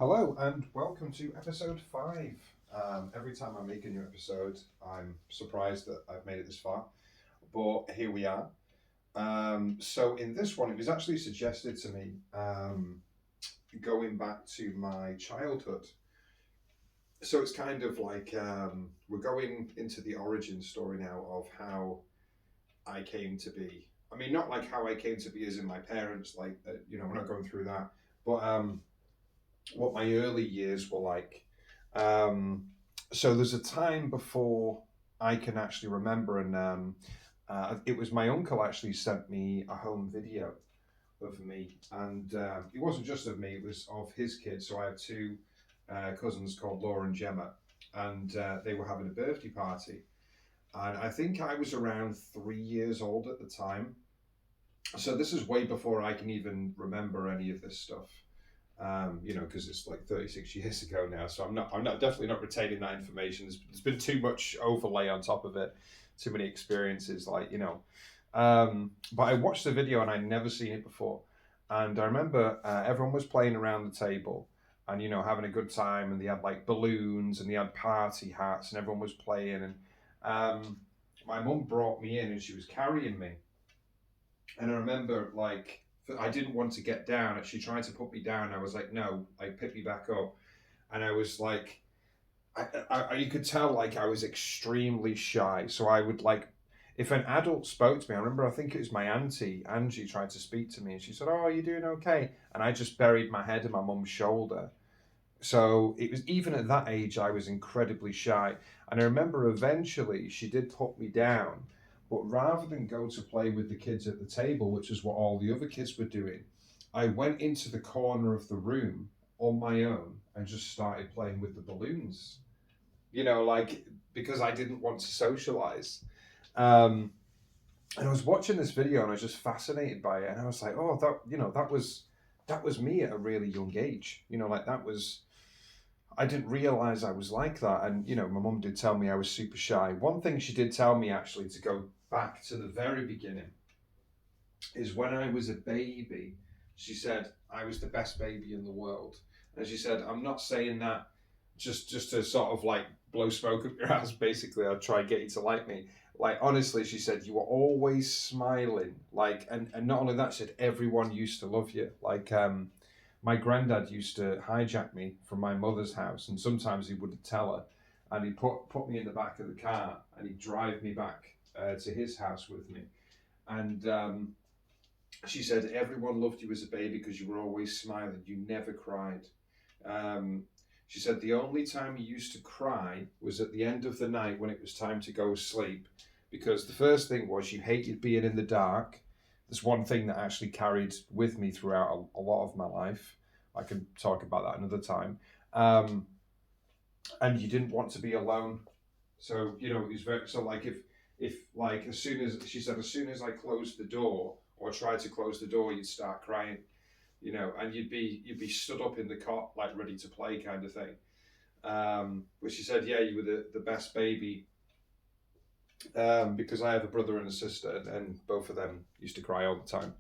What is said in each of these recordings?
Hello and welcome to episode 5. Every time I make a new episode, I'm surprised that I've made it this far, but here we are. So, in this one, it was actually suggested to me going back to my childhood. So, it's kind of like we're going into the origin story now of how I came to be. I mean, not like how I came to be as in my parents, like, we're not going through that, but what my early years were like. Um, so there's a time before I can actually remember, and it was my uncle actually sent me a home video of me, and it wasn't just of me; it was of his kids. So I have two cousins called Laura and Gemma, and they were having a birthday party, and I think I was around 3 years old at the time. So this is way before I can even remember any of this stuff. Because it's like 36 years ago now. So I'm not definitely not retaining that information. There's been too much overlay on top of it, too many experiences, But I watched the video and I'd never seen it before, and I remember everyone was playing around the table, and having a good time, and they had like balloons and they had party hats, and everyone was playing, and my mum brought me in and she was carrying me, and I remember like I didn't want to get down, and she tried to put me down. I was like, no, like pick me back up. And I was like, you could tell like I was extremely shy. So I would like, if an adult spoke to me, I remember I think it was my auntie Angie tried to speak to me, and she said, "Oh, are you doing okay?" And I just buried my head in my mum's shoulder. So it was even at that age, I was incredibly shy. And I remember eventually she did put me down, but rather than go to play with the kids at the table, which is what all the other kids were doing, I went into the corner of the room on my own and just started playing with the balloons, like because I didn't want to socialize. Um, and I was watching this video and I was just fascinated by it. And I was like, oh, that was me at a really young age. Like that was I didn't realize I was like that. And, my mum did tell me I was super shy. One thing she did tell me, actually, to go back to the very beginning, is when I was a baby, she said I was the best baby in the world. And she said, I'm not saying that just to sort of like blow smoke up your ass, basically. I'll try and get you to like me. Like, honestly, she said, you were always smiling. Like, and not only that, she said, everyone used to love you. Like, my granddad used to hijack me from my mother's house, and sometimes he wouldn't tell her, and he put me in the back of the car, and he'd drive me back to his house with me. And she said everyone loved you as a baby because you were always smiling. You never cried. Um, she said the only time you used to cry was at the end of the night when it was time to go to sleep, because the first thing was you hated being in the dark. There's one thing that actually carried with me throughout a lot of my life. I can talk about that another time. Um, and you didn't want to be alone. So it was very so like if like as soon as she said as soon as I closed the door or tried to close the door, you'd start crying. And you'd be stood up in the cot like ready to play kind of thing. But she said, yeah, you were the best baby, because I have a brother and a sister, and both of them used to cry all the time.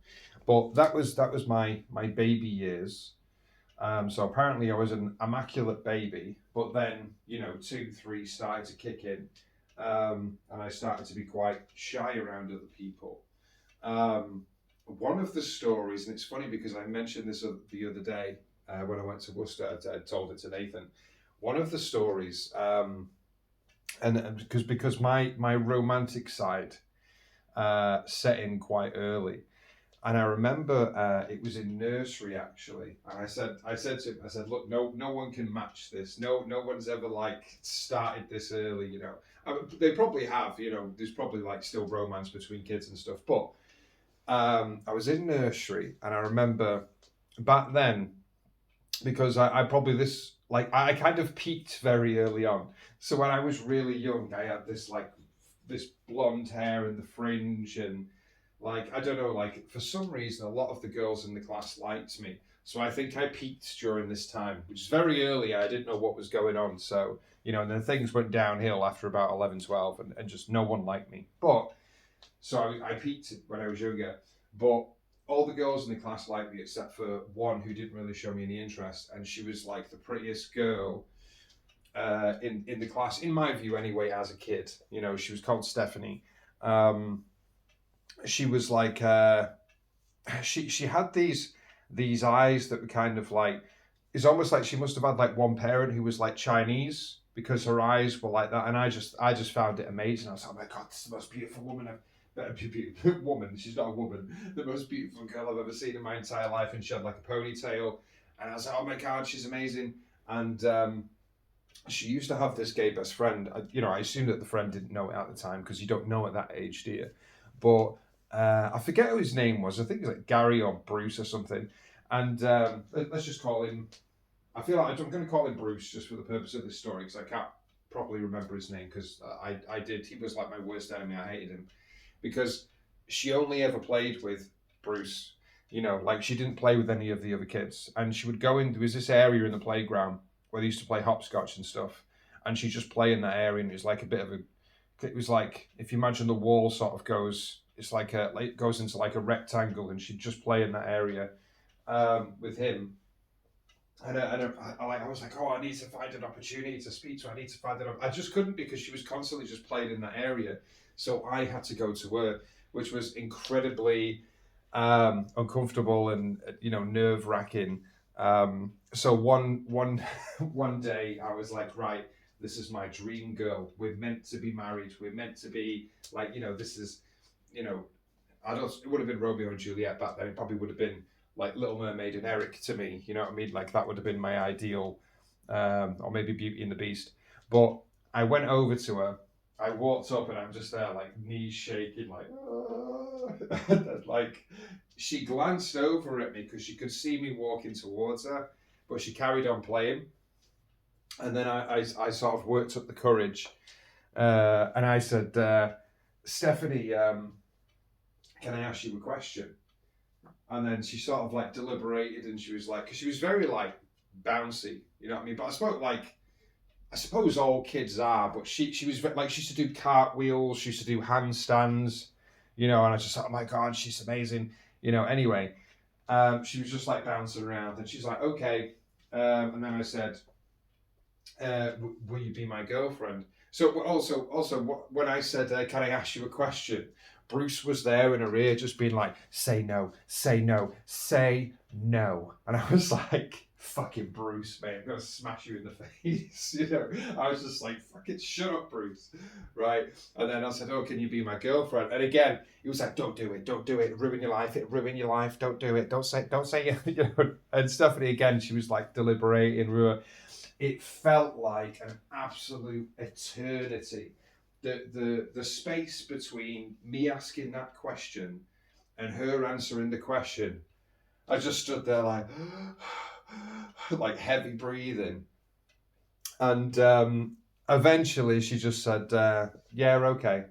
But that was my baby years. So apparently I was an immaculate baby, but then 2, 3 started to kick in, and I started to be quite shy around other people. One of the stories, and it's funny because I mentioned this the other day when I went to Worcester. I told it to Nathan. One of the stories, and because my romantic side set in quite early. And I remember it was in nursery actually, and I said to him, I said, look, no one can match this. No one's ever like started this early. They probably have. There's probably like still romance between kids and stuff. But I was in nursery, and I remember back then, because I probably this like I kind of peaked very early on. So when I was really young, I had this blonde hair and the fringe, and like I don't know, like for some reason a lot of the girls in the class liked me. So I think I peaked during this time, which is very early. I didn't know what was going on. So, and then things went downhill after about 11, 12, and just no one liked me. But so I peaked when I was younger. But all the girls in the class liked me except for one who didn't really show me any interest, and she was like the prettiest girl in the class, in my view anyway, as a kid. You know, she was called Stephanie. Um, she was like she had these eyes that were kind of like, it's almost like she must have had like one parent who was like Chinese, because her eyes were like that, and I just found it amazing. I was like, oh my god, this is the most beautiful woman woman. She's not a woman. The most beautiful girl I've ever seen in my entire life, and she had like a ponytail, and I was like, oh my god, she's amazing. And she used to have this gay best friend. I assume that the friend didn't know it at the time, because you don't know at that age, do you? But I forget who his name was. I think it's like Gary or Bruce or something. And let's just call him. I feel like I'm going to call him Bruce just for the purpose of this story, because I can't properly remember his name, because I did. He was like my worst enemy. I hated him because she only ever played with Bruce. Like she didn't play with any of the other kids, and she would go in. There was this area in the playground where they used to play hopscotch and stuff, and she'd just play in that area, and it was like a bit of a. It was like, if you imagine the wall sort of goes, it's like it goes into like a rectangle, and she'd just play in that area with him. And I was like, oh, I need to find an opportunity to speak to her. I need to find it. I just couldn't, because she was constantly just playing in that area. So I had to go to her, which was incredibly uncomfortable and nerve wracking. So one day I was like, right, this is my dream girl. We're meant to be married. We're meant to be like, this is, I don't. It would have been Romeo and Juliet back then. It probably would have been like Little Mermaid and Eric to me. You know what I mean? Like that would have been my ideal, or maybe Beauty and the Beast. But I went over to her. I walked up, and I'm just there, like knees shaking, like, like she glanced over at me because she could see me walking towards her, but she carried on playing. And then I sort of worked up the courage, and I said, Stephanie, can I ask you a question? And then she sort of like deliberated, and she was like, because she was very like bouncy, you know what I mean? But I suppose all kids are, but she was like, she used to do cartwheels, she used to do handstands, and I just thought, oh my God, she's amazing. Anyway, she was just like bouncing around, and she's like, okay. And then I said, will you be my girlfriend? So also, when I said, can I ask you a question? Bruce was there in her ear, just being like, say no, say no, say no. And I was like, fucking Bruce, mate, I'm going to smash you in the face. I was just like, fucking shut up, Bruce. Right. And then I said, oh, can you be my girlfriend? And again, he was like, don't do it, ruin your life, don't do it, don't say, And Stephanie, again, she was like deliberating. It felt like an absolute eternity. The space between me asking that question and her answering the question, I just stood there like like heavy breathing. And eventually she just said, yeah, okay.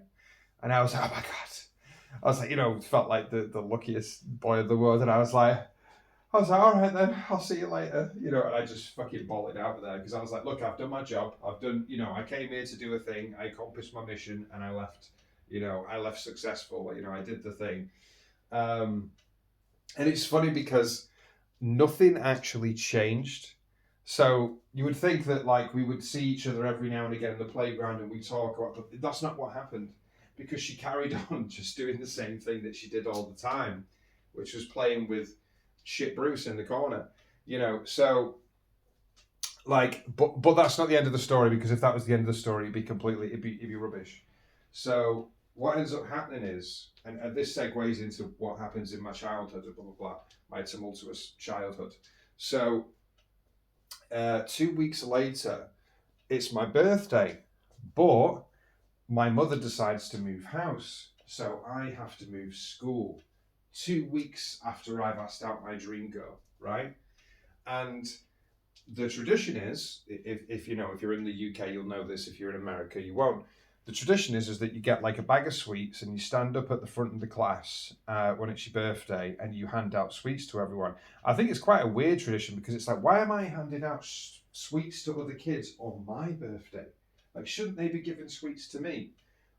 And I was like, oh my God. I was like, it felt like the luckiest boy of the world. And I was like, all right then, I'll see you later. And I just fucking bolted out of there, because I was like, look, I've done my job. I've done, I came here to do a thing. I accomplished my mission, and I left. I left successful. I did the thing. And it's funny because nothing actually changed. So you would think that like we would see each other every now and again in the playground and we talk about, but that's not what happened, because she carried on just doing the same thing that she did all the time, which was playing with shit Bruce in the corner, so like, but that's not the end of the story, because if that was the end of the story, it'd be rubbish. So what ends up happening is, and this segues into what happens in my childhood, blah blah blah, my tumultuous childhood. So 2 weeks later, it's my birthday, but my mother decides to move house, so I have to move school 2 weeks after I've asked out my dream girl, right? And the tradition is, if you're in the UK, you'll know this. If you're in America, you won't. The tradition is that you get like a bag of sweets, and you stand up at the front of the class when it's your birthday, and you hand out sweets to everyone. I think it's quite a weird tradition, because it's like, why am I handing out sweets to other kids on my birthday? Like, shouldn't they be giving sweets to me?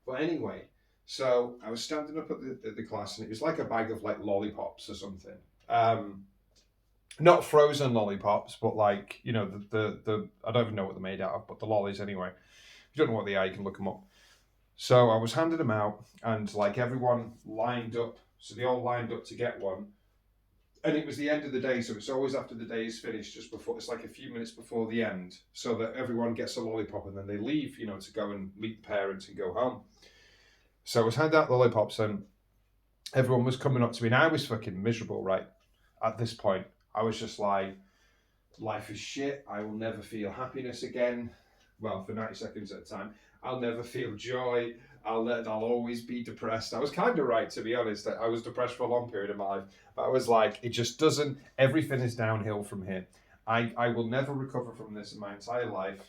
But anyway, So I was standing up at the class, and it was like a bag of like lollipops or something. Not frozen lollipops, but like, you know, the I don't even know what they're made out of, but the lollies anyway. If you don't know what they are, you can look them up. So I was handing them out, and like everyone lined up, so they all lined up to get one. And it was the end of the day, so it's always after the day is finished, just before, it's like a few minutes before the end, so that everyone gets a lollipop and then they leave, you know, to go and meet the parents and go home. So I was handing out lollipops, and everyone was coming up to me, and I was fucking miserable, right? At this point, I was just like, life is shit. I will never feel happiness again. Well, for 90 seconds at a time. I'll never feel joy. I'll always be depressed. I was kind of right, to be honest. I was depressed for a long period of my life. But I was like, it just doesn't, everything is downhill from here. I will never recover from this in my entire life.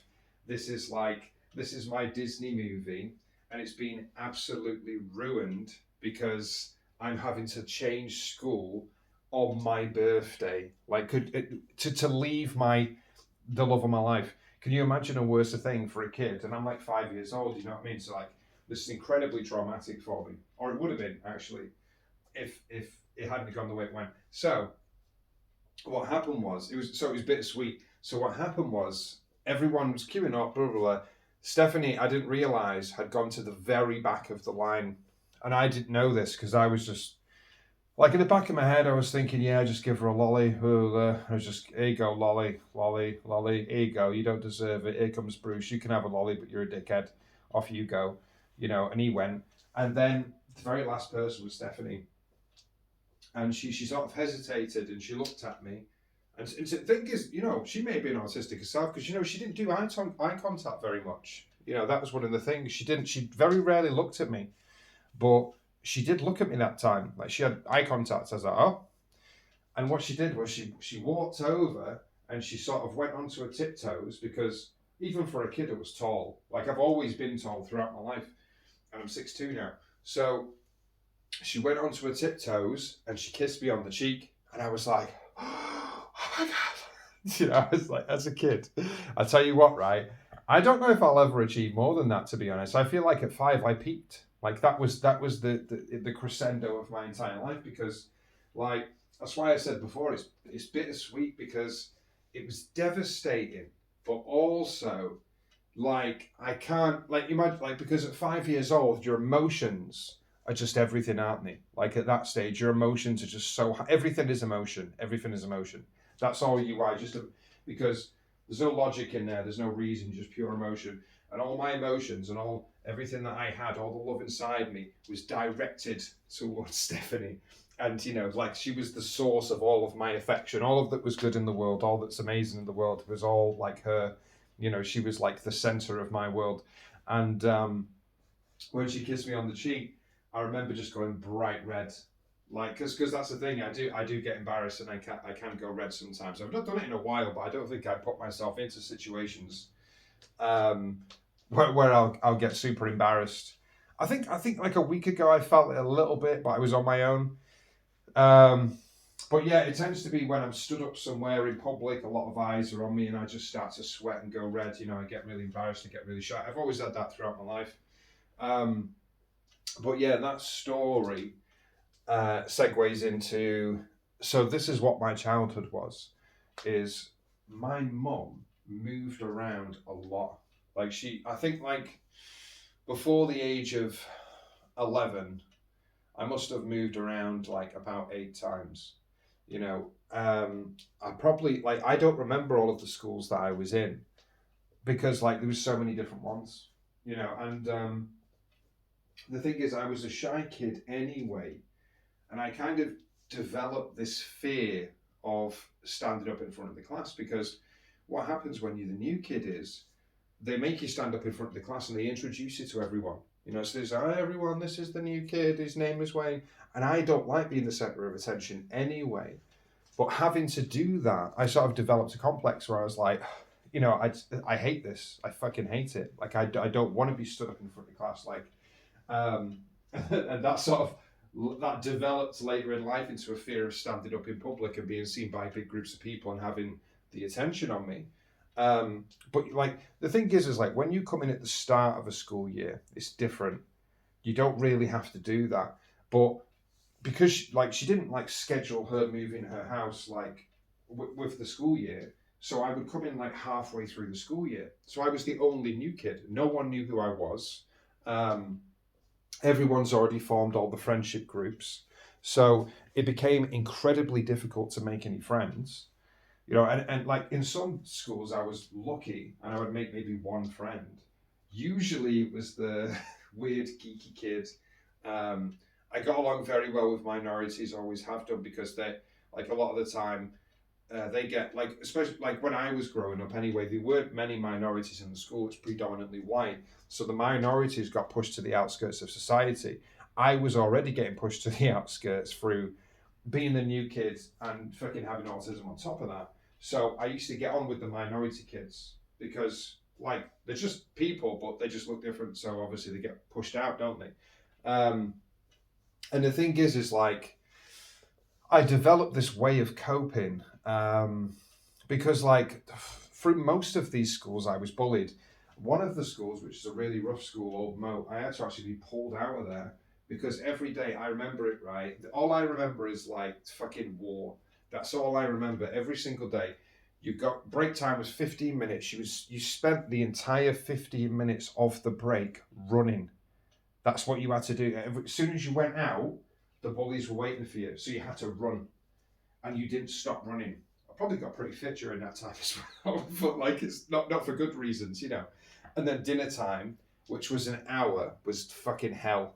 This is my Disney movie, and it's been absolutely ruined because I'm having to change school on my birthday. Like, to leave the love of my life. Can you imagine a worse thing for a kid? And I'm like 5 years old, you know what I mean? So like, this is incredibly traumatic for me, or it would have been actually, if it hadn't gone the way it went. So what happened was, it was bittersweet. So what happened was, everyone was queuing up, blah blah blah. Stephanie, I didn't realize, had gone to the very back of the line, and I didn't know this because I was just like, in the back of my head, I was thinking, yeah, just give her a lolly. I was just, here you go, lolly, lolly, lolly. Here you go. You don't deserve it. Here comes Bruce. You can have a lolly, but you're a dickhead. Off you go. You know, and he went. And then the very last person was Stephanie. And she sort of hesitated, and she looked at me. And the thing is, you know, she may have been autistic herself, because, you know, she didn't do eye contact very much. You know, that was one of the things. She very rarely looked at me. But she did look at me that time. Like, she had eye contact. I was like, oh. And what she did was she walked over, and she sort of went onto her tiptoes, because even for a kid, it was tall. Like, I've always been tall throughout my life, and I'm 6'2" now. So she went onto her tiptoes, and she kissed me on the cheek, and I was like, oh my God. You know, I was like, as a kid, I tell you what, right? I don't know if I'll ever achieve more than that, to be honest. I feel like at 5 I peaked. Like, that was the crescendo of my entire life, because, like, that's why I said before, it's bittersweet, because it was devastating, but also, like, I can't, like, imagine, like, because at 5 years old, your emotions are just everything, aren't they? Like, at that stage, your emotions are just so, everything is emotion. Everything is emotion. That's all you are, because there's no logic in there. There's no reason, just pure emotion. And all my emotions and everything that I had, all the love inside me, was directed towards Stephanie. And, you know, like, she was the source of all of my affection. All of that was good in the world, all that's amazing in the world was all like her. You know, she was like the center of my world. And when she kissed me on the cheek, I remember just going bright red. Like, because that's the thing, I do get embarrassed, and I can go red sometimes. I've not done it in a while, but I don't think I'd put myself into situations where I'll get super embarrassed. I think like a week ago I felt it a little bit, but I was on my own. But yeah, it tends to be when I'm stood up somewhere in public, a lot of eyes are on me, and I just start to sweat and go red. You know, I get really embarrassed, I get really shy. I've always had that throughout my life. But yeah, that story segues into, so this is what my childhood was, is my mum moved around a lot. Like, I think, like, before the age of 11, I must have moved around like about 8 times. You know, I probably, like, I don't remember all of the schools that I was in, because, like, there was so many different ones, you know. And the thing is, I was a shy kid anyway, and I kind of developed this fear of standing up in front of the class, because what happens when you're the new kid is, they make you stand up in front of the class, and they introduce you to everyone. You know, so they say, hi everyone, this is the new kid, his name is Wayne. And I don't like being the centre of attention anyway. But having to do that, I sort of developed a complex where I was like, you know, I hate this. I fucking hate it. Like, I don't want to be stood up in front of the class. Like, and that developed later in life into a fear of standing up in public and being seen by big groups of people and having the attention on me. But, like, the thing is like, when you come in at the start of a school year, it's different, You don't really have to do that. But because she didn't like schedule her moving her house like with the school year, so I would come in like halfway through the school year. So I was the only new kid. No one knew who I was. Um, Everyone's already formed all the friendship groups. So it became incredibly difficult to make any friends. And like in some schools, I was lucky and I would make maybe one friend. Usually it was the weird, geeky kid. Um, I got along very well with minorities, always have done, because they, like a lot of the time, they get like, especially like when I was growing up anyway, there weren't many minorities in the school. It's predominantly white, so the minorities got pushed to the outskirts of society. I was already getting pushed to the outskirts through being the new kid and fucking having autism on top of that. So I used to get on with the minority kids because like they're just people, but they just look different. So obviously they get pushed out, don't they? Um, and the thing is like I developed this way of coping because, like, through most of these schools, I was bullied. One of the schools, which is a really rough school, Old Moat, I had to actually be pulled out of there because every day I remember it right. All I remember is like fucking war. That's all I remember every single day. You got break time was 15 minutes. You spent the entire 15 minutes of the break running. That's what you had to do. As soon as you went out, the bullies were waiting for you, so you had to run, and you didn't stop running. I probably got pretty fit during that time as well, but like it's not for good reasons. And then dinner time, which was an hour, was fucking hell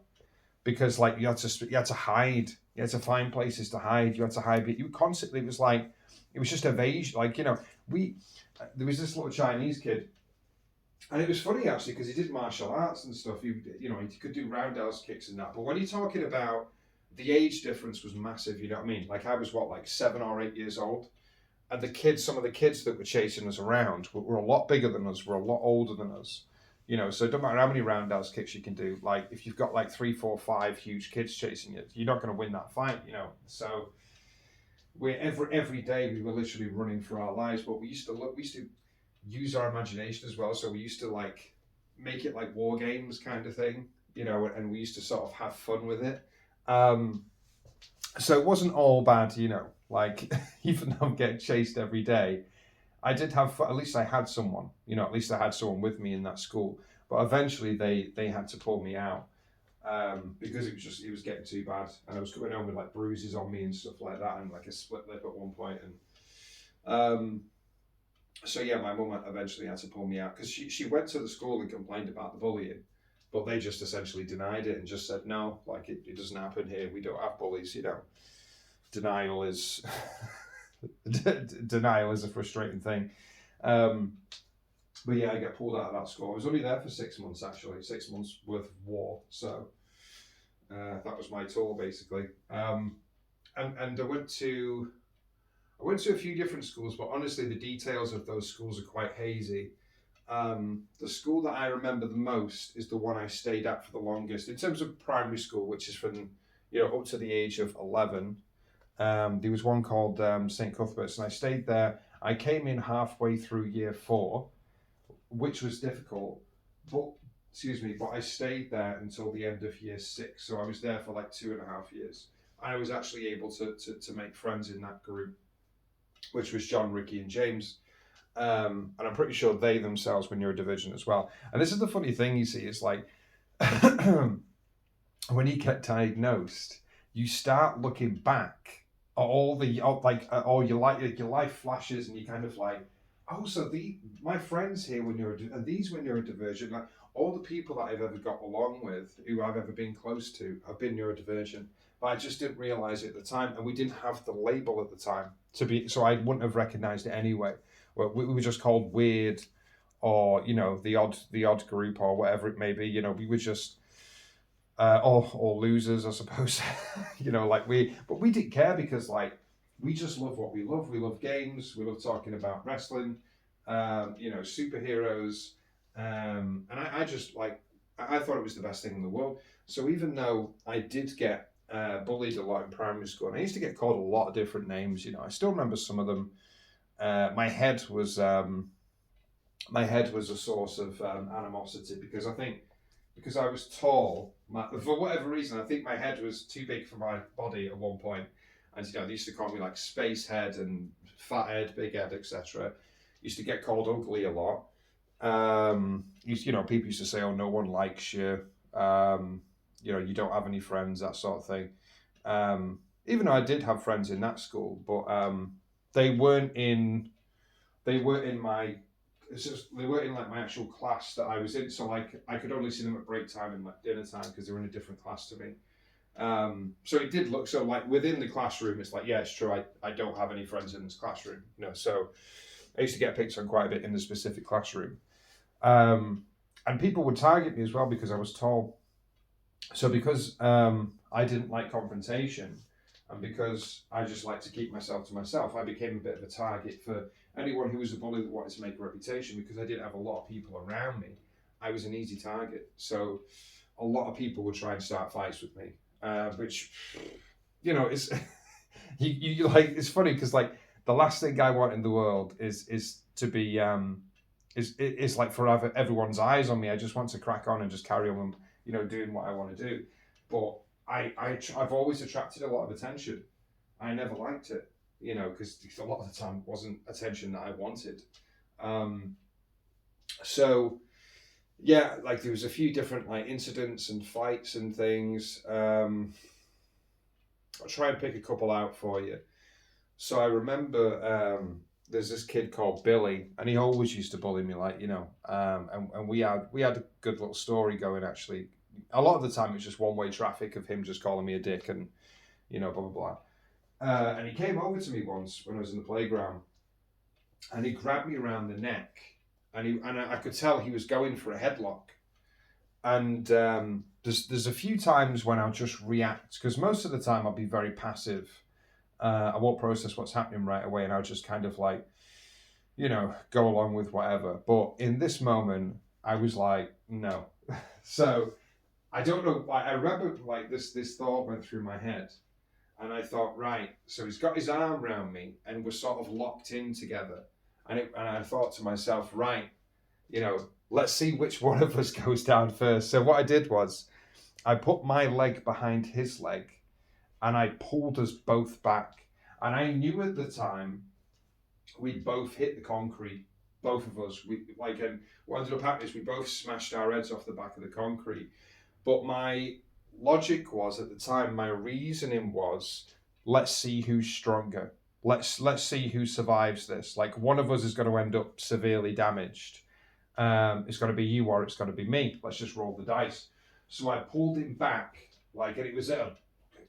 because like you had to hide, you had to find places to hide, you had to hide. You constantly it was just evasion. Like we there was this little Chinese kid. And it was funny actually because he did martial arts and stuff. He could do roundhouse kicks and that. But when you're talking about the age difference was massive, you know what I mean? Like I was like 7 or 8 years old, and some of the kids that were chasing us around were a lot bigger than us, were a lot older than us. So it doesn't matter how many roundhouse kicks you can do. Like if you've got like 3, 4, 5 huge kids chasing you, you're not going to win that fight. So we every day we were literally running for our lives. But we used to use our imagination as well. So we used to like make it like war games kind of thing, and we used to sort of have fun with it. Um, so it wasn't all bad, like even though I'm getting chased every day, I did have fun. At least I had someone, at least I had someone with me in that school. But eventually they had to pull me out because it was getting too bad. And I was coming home with like bruises on me and stuff like that and like a split lip at one point. And so yeah, my mum eventually had to pull me out because she went to the school and complained about the bullying, but they just essentially denied it and just said no, like it doesn't happen here. We don't have bullies. Denial is denial is a frustrating thing. But yeah, I got pulled out of that school. I was only there for 6 months actually, 6 months worth of war. So that was my tour basically. And I went to a few different schools, but honestly, the details of those schools are quite hazy. The school that I remember the most is the one I stayed at for the longest in terms of primary school, which is from up to the age of 11. There was one called St. Cuthbert's, and I stayed there. I came in halfway through year 4, which was difficult, but but I stayed there until the end of year 6, so I was there for like 2.5 years. I was actually able to make friends in that group, which was John, Ricky, and James. And I'm pretty sure they themselves were neurodivergent as well. And this is the funny thing, you see, it's like when you get diagnosed, you start looking back at all your life flashes, and you kind of like, oh, so my friends here were and these were neurodivergent. Like all the people that I've ever got along with, who I've ever been close to, have been neurodivergent. But I just didn't realize it at the time, and we didn't have the label at the time so I wouldn't have recognized it anyway. We were just called weird, or the odd group, or whatever it may be. We were just or losers, I suppose. But we didn't care because like we just love what we love. We love games. We love talking about wrestling. Superheroes. And I just like I thought it was the best thing in the world. So even though I did get bullied a lot in primary school, and I used to get called a lot of different names. I still remember some of them. My head was a source of animosity because I think because I was tall, for whatever reason, I think my head was too big for my body at one point. And, they used to call me like space head and fat head, big head, etc. Used to get called ugly a lot. People used to say, "Oh, no one likes you. You don't have any friends," that sort of thing. Even though I did have friends in that school, but they weren't in they were in my they were in like my actual class that I was in. So like I could only see them at break time and like dinner time because they were in a different class to me. So it did look so like within the classroom. It's like, yeah, it's true. I don't have any friends in this classroom. So I used to get picked on quite a bit in the specific classroom. And people would target me as well because I was tall. So because I didn't like confrontation, and because I just like to keep myself to myself, I became a bit of a target for anyone who was a bully that wanted to make a reputation. Because I didn't have a lot of people around me, I was an easy target. So a lot of people would try and start fights with me, which is you like. It's funny because like the last thing I want in the world is to be is like forever everyone's eyes on me. I just want to crack on and just carry on, doing what I want to do. But I've always attracted a lot of attention. I never liked it, because a lot of the time it wasn't attention that I wanted. So yeah, like there was a few different like incidents and fights and things. I'll try and pick a couple out for you. So I remember there's this kid called Billy, and he always used to bully me, like and we had a good little story going actually. A lot of the time, it's just one-way traffic of him just calling me a dick and blah blah blah. And he came over to me once when I was in the playground, and he grabbed me around the neck, and I could tell he was going for a headlock. And there's a few times when I'll just react because most of the time I'll be very passive. I won't process what's happening right away, and I'll just kind of like, go along with whatever. But in this moment, I was like, no. So I don't know. I remember like this thought went through my head, and I thought, right. So he's got his arm around me, and we're sort of locked in together. And I thought to myself, right, let's see which one of us goes down first. So what I did was, I put my leg behind his leg, and I pulled us both back. And I knew at the time we'd both hit the concrete, both of us. And what ended up happening is we both smashed our heads off the back of the concrete. But my logic was at the time, my reasoning was, let's see who's stronger. Let's see who survives this. Like one of us is going to end up severely damaged. It's going to be you or it's going to be me. Let's just roll the dice. So I pulled him back, and it was at a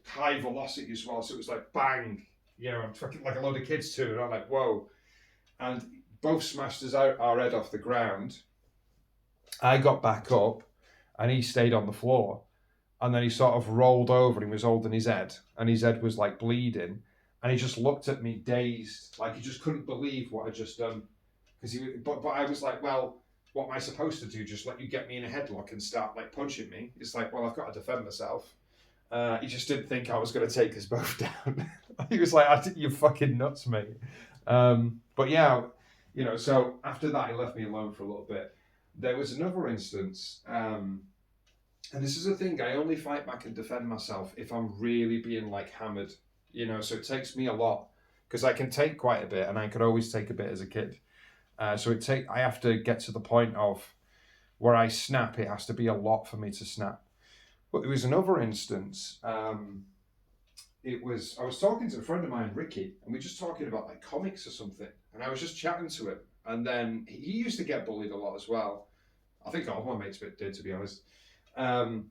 high velocity as well. So it was like bang, I'm fucking like a load of kids too. And I'm like, whoa. And both smashed our head off the ground. I got back up and he stayed on the floor. And then he sort of rolled over and he was holding his head. And his head was like bleeding. And he just looked at me dazed. Like he just couldn't believe what I'd just done. But I was like, well, what am I supposed to do? Just let you get me in a headlock and start like punching me? It's like, well, I've got to defend myself. He just didn't think I was going to take us both down. He was like, I think you're fucking nuts, mate. But yeah, so after that, he left me alone for a little bit. There was another instance, and this is a thing, I only fight back and defend myself if I'm really being like hammered, so it takes me a lot because I can take quite a bit and I could always take a bit as a kid. So I have to get to the point of where I snap. It has to be a lot for me to snap. But there was another instance. I was talking to a friend of mine, Ricky, and we were just talking about like comics or something. And I was just chatting to him. And then he used to get bullied a lot as well. I think all my mates did, to be honest. And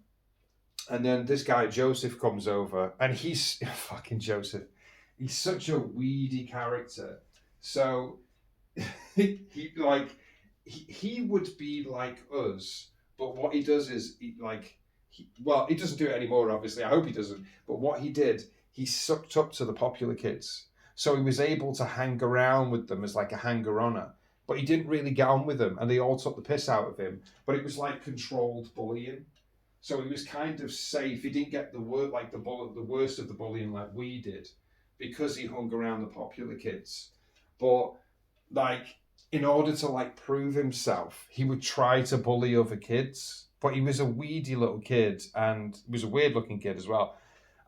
then this guy, Joseph, comes over. And he's fucking Joseph. He's such a weedy character. So he would be like us. But what he does is he doesn't do it anymore, obviously. I hope he doesn't. But what he did, he sucked up to the popular kids. So he was able to hang around with them as like a hanger-oner. But he didn't really get on with them. And they all took the piss out of him. But it was like controlled bullying. So he was kind of safe. He didn't get the worst of the bullying like we did. Because he hung around the popular kids. But like, in order to like prove himself, he would try to bully other kids. but he was a weedy little kid, and he was a weird looking kid as well.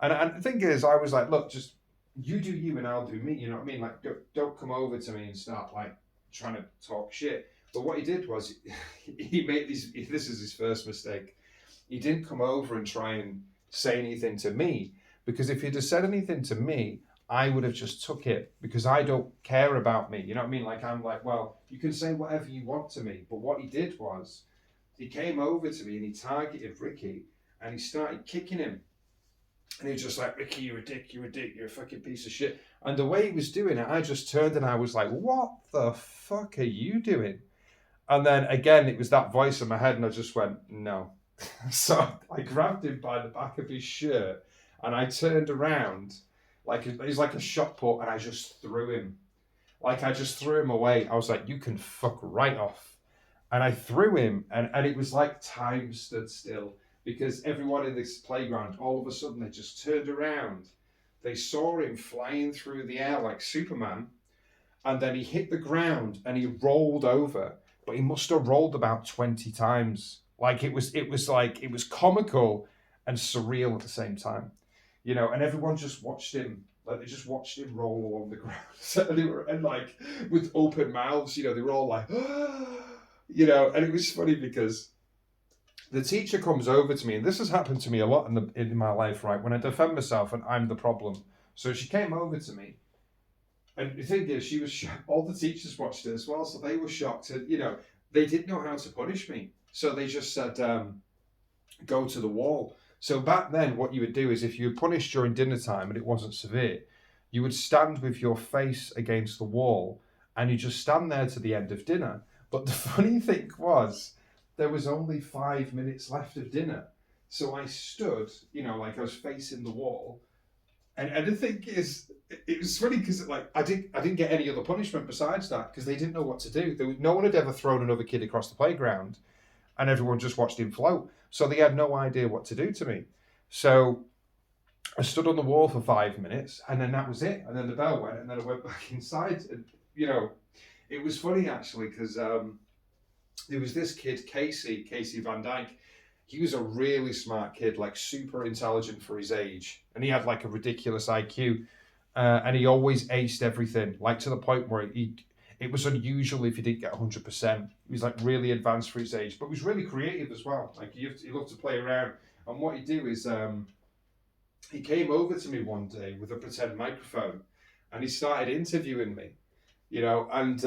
And the thing is, I was like, look, just you do you and I'll do me. You know what I mean? Like, don't come over to me and start like trying to talk shit. But what he did was he made these. This is his first mistake. He didn't come over and try and say anything to me, because if he'd have said anything to me, I would have just took it, because I don't care about me. You know what I mean? Like, I'm like, well, you can say whatever you want to me. But what he did was he came over to me and he targeted Ricky and he started kicking him. And he was just like, Ricky, you're a dick, you're a fucking piece of shit. And the way he was doing it, I just turned and I was like, what the fuck are you doing? And then again, it was that voice in my head, and I just went, no. So I grabbed him by the back of his shirt and I turned around, like he's like a shot put, and I just threw him. Like, I just threw him away. I was like, you can fuck right off. And I threw him, and it was like time stood still, because everyone in this playground, all of a sudden, they just turned around. They saw him flying through the air like Superman, and then he hit the ground and he rolled over, but he must have rolled about 20 times. Like, it was comical and surreal at the same time, you know. And everyone just watched him, like they just watched him roll along the ground. So they were, and like with open mouths, you know, they were all like, you know. And it was funny because the teacher comes over to me, and this has happened to me a lot in my life, right? When I defend myself and I'm the problem. So she came over to me, and the thing is, she was shocked. All the teachers watched it as well, so they were shocked. And, you know, they didn't know how to punish me. So they just said, go to the wall. So back then, what you would do is, if you were punished during dinner time and it wasn't severe, you would stand with your face against the wall and you just stand there to the end of dinner. But the funny thing was, there was only 5 minutes left of dinner. So I stood, you know, like I was facing the wall. And the thing is, it was funny because like I didn't get any other punishment besides that, because they didn't know what to do. No one had ever thrown another kid across the playground, and everyone just watched him float. So they had no idea what to do to me. So I stood on the wall for 5 minutes, and then that was it. And then the bell went, and then I went back inside. And, you know, it was funny actually, because there was this kid, Casey Van Dyke. He was a really smart kid, like super intelligent for his age. And he had like a ridiculous IQ. And he always aced everything, like to the point where it was unusual if he didn't get 100%. He was like really advanced for his age, but he was really creative as well. Like he loved to play around. And what he'd do is he came over to me one day with a pretend microphone and he started interviewing me, you know. And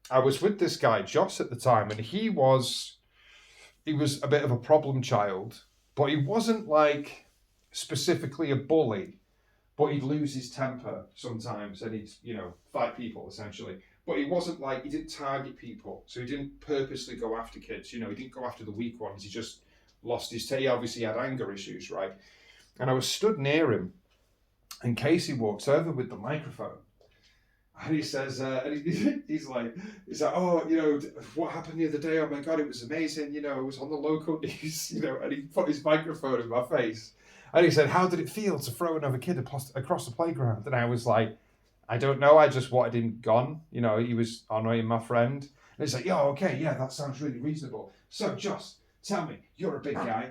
I was with this guy, Joss, at the time, and he was a bit of a problem child, but he wasn't like specifically a bully, but he'd lose his temper sometimes and he'd, you know, fight people essentially. But he wasn't like, he didn't target people. So he didn't purposely go after kids, you know, he didn't go after the weak ones. He just lost his he obviously had anger issues, right? And I was stood near him and Casey walks over with the microphone. And he says, he's like, oh, you know, what happened the other day? Oh my God, it was amazing. You know, it was on the local news, you know, and he put his microphone in my face. And he said, how did it feel to throw another kid across the playground? And I was like, I don't know. I just wanted him gone. You know, he was annoying my friend. And he's like, yeah, okay, yeah, that sounds really reasonable. So, Joss, tell me, you're a big guy.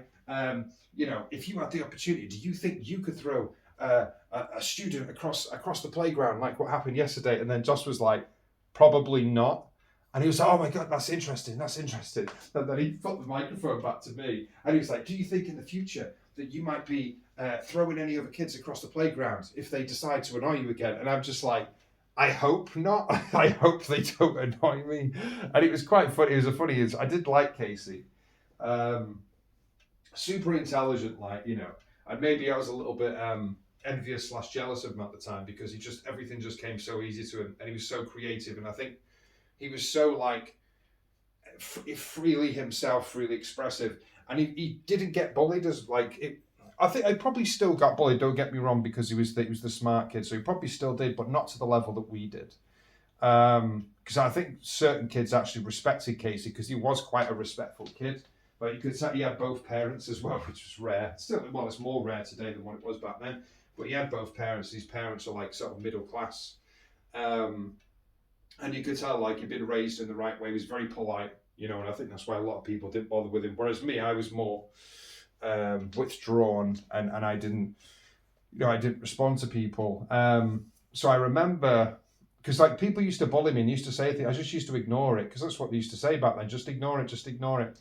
You know, if you had the opportunity, do you think you could throw a student across the playground like what happened yesterday? And then Joss was like, probably not. And he was like, oh my God, that's interesting. And then he put the microphone back to me and he was like, do you think in the future that you might be throwing any other kids across the playground if they decide to annoy you again? And I'm just like, I hope not. I hope they don't annoy me. And it was quite funny. It was funny. I did like Casey. Super intelligent, like, you know. And maybe I was a little bit envious / jealous of him at the time because everything just came so easy to him and he was so creative. And I think he was so like freely himself, freely expressive. And he didn't get bullied as like it. I think I probably still got bullied. Don't get me wrong, because he was the smart kid, so he probably still did, but not to the level that we did. Because I think certain kids actually respected Casey because he was quite a respectful kid. But you could say he had both parents as well, which was rare. Still, well, it's more rare today than what it was back then. But he had both parents. His parents are like sort of middle class, and you could tell like he'd been raised in the right way. He was very polite. you know, and I think that's why a lot of people didn't bother with him. Whereas me, I was more withdrawn, and I didn't, you know, I didn't respond to people. So I remember, because like people used to bully me and used to say things, I just used to ignore it because that's what they used to say back then. Just ignore it, just ignore it.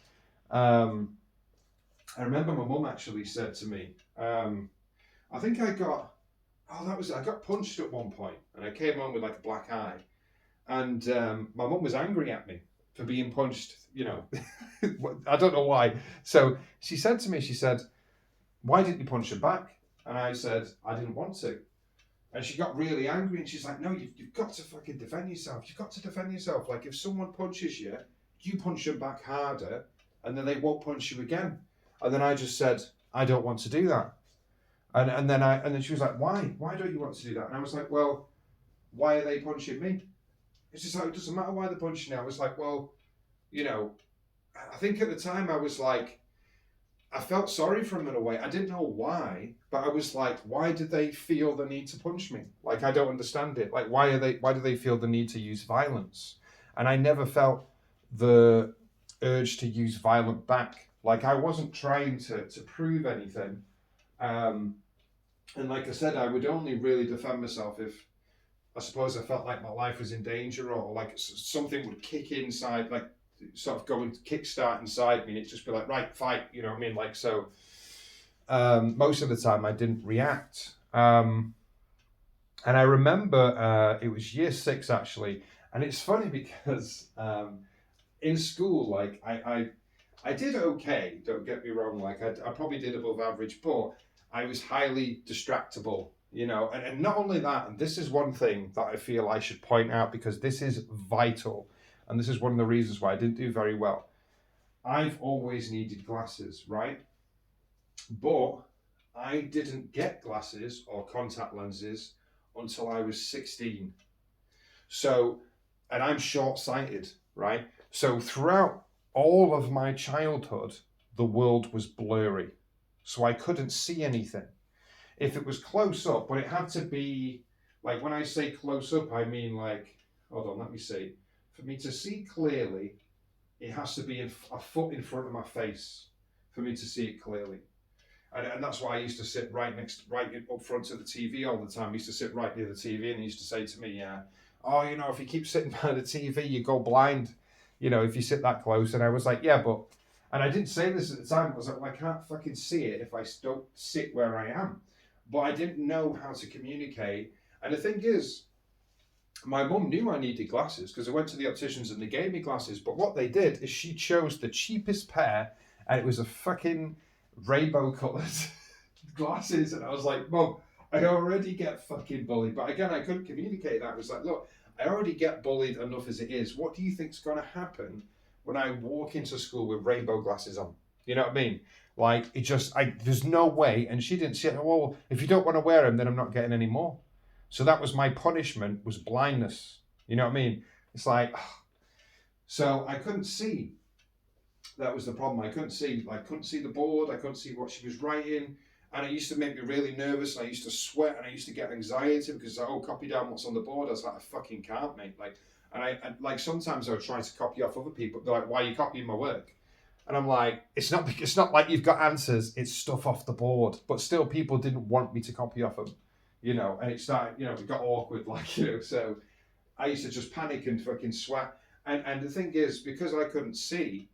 I remember my mum actually said to me, I think I got, oh, that was it. I got punched at one point and I came home with like a black eye. And my mum was angry at me for being punched, you know. I don't know why. So she said to me, she said, why didn't you punch her back? And I said, I didn't want to. And she got really angry and she's like, no, you've got to fucking defend yourself. You've got to defend yourself. Like if someone punches you, you punch them back harder and then they won't punch you again. And then I just said, I don't want to do that. And then she was like, why? Why don't you want to do that? And I was like, well, why are they punching me? It's just like, it doesn't matter why they're punching you. I was like, well, you know, I think at the time I was like, I felt sorry for them in a way. I didn't know why, but I was like, why did they feel the need to punch me? Like, I don't understand it. Like, why do they feel the need to use violence? And I never felt the urge to use violent back. Like, I wasn't trying to prove anything. And like I said, I would only really defend myself if I suppose I felt like my life was in danger or like something would kick inside, like sort of go and kickstart inside me and it'd just be like, right, fight, you know what I mean? Like, so most of the time I didn't react. And I remember it was year 6 actually. And it's funny because in school, like I did okay, don't get me wrong. Like I probably did above average, but I was highly distractible, you know, and not only that, and this is one thing that I feel I should point out because this is vital, and this is one of the reasons why I didn't do very well. I've always needed glasses, right? But I didn't get glasses or contact lenses until I was 16. So, and I'm short-sighted, right? So throughout all of my childhood, the world was blurry. So I couldn't see anything. If it was close up, but it had to be, like when I say close up, I mean like, hold on, let me see. For me to see clearly, it has to be a foot in front of my face for me to see it clearly. And that's why I used to sit right up front to the TV all the time. I used to sit right near the TV and he used to say to me, yeah, oh, you know, if you keep sitting by the TV, you go blind, you know, if you sit that close. And I was like, yeah, but, and I didn't say this at the time. I was like, well, I can't fucking see it if I don't sit where I am. But I didn't know how to communicate. And the thing is, my mum knew I needed glasses because I went to the opticians and they gave me glasses. But what they did is she chose the cheapest pair and it was a fucking rainbow coloured glasses. And I was like, Mum, I already get fucking bullied. But again, I couldn't communicate that. I was like, look, I already get bullied enough as it is. What do you think's going to happen when I walk into school with rainbow glasses on? You know what I mean? Like, it just, there's no way. And she didn't say, well, if you don't want to wear them, then I'm not getting any more. So that was my punishment, was blindness. You know what I mean? It's like, so I couldn't see. That was the problem. I couldn't see. I couldn't see the board. I couldn't see what she was writing. And it used to make me really nervous. And I used to sweat and I used to get anxiety because copy down what's on the board. I was like, I fucking can't, mate. Like, and like sometimes I would try to copy off other people. They're like, why are you copying my work? And I'm like, it's not like you've got answers, it's stuff off the board. But still, people didn't want me to copy off them, you know, and it started, you know, it got awkward, like, you know, so I used to just panic and fucking sweat. And the thing is, because I couldn't see,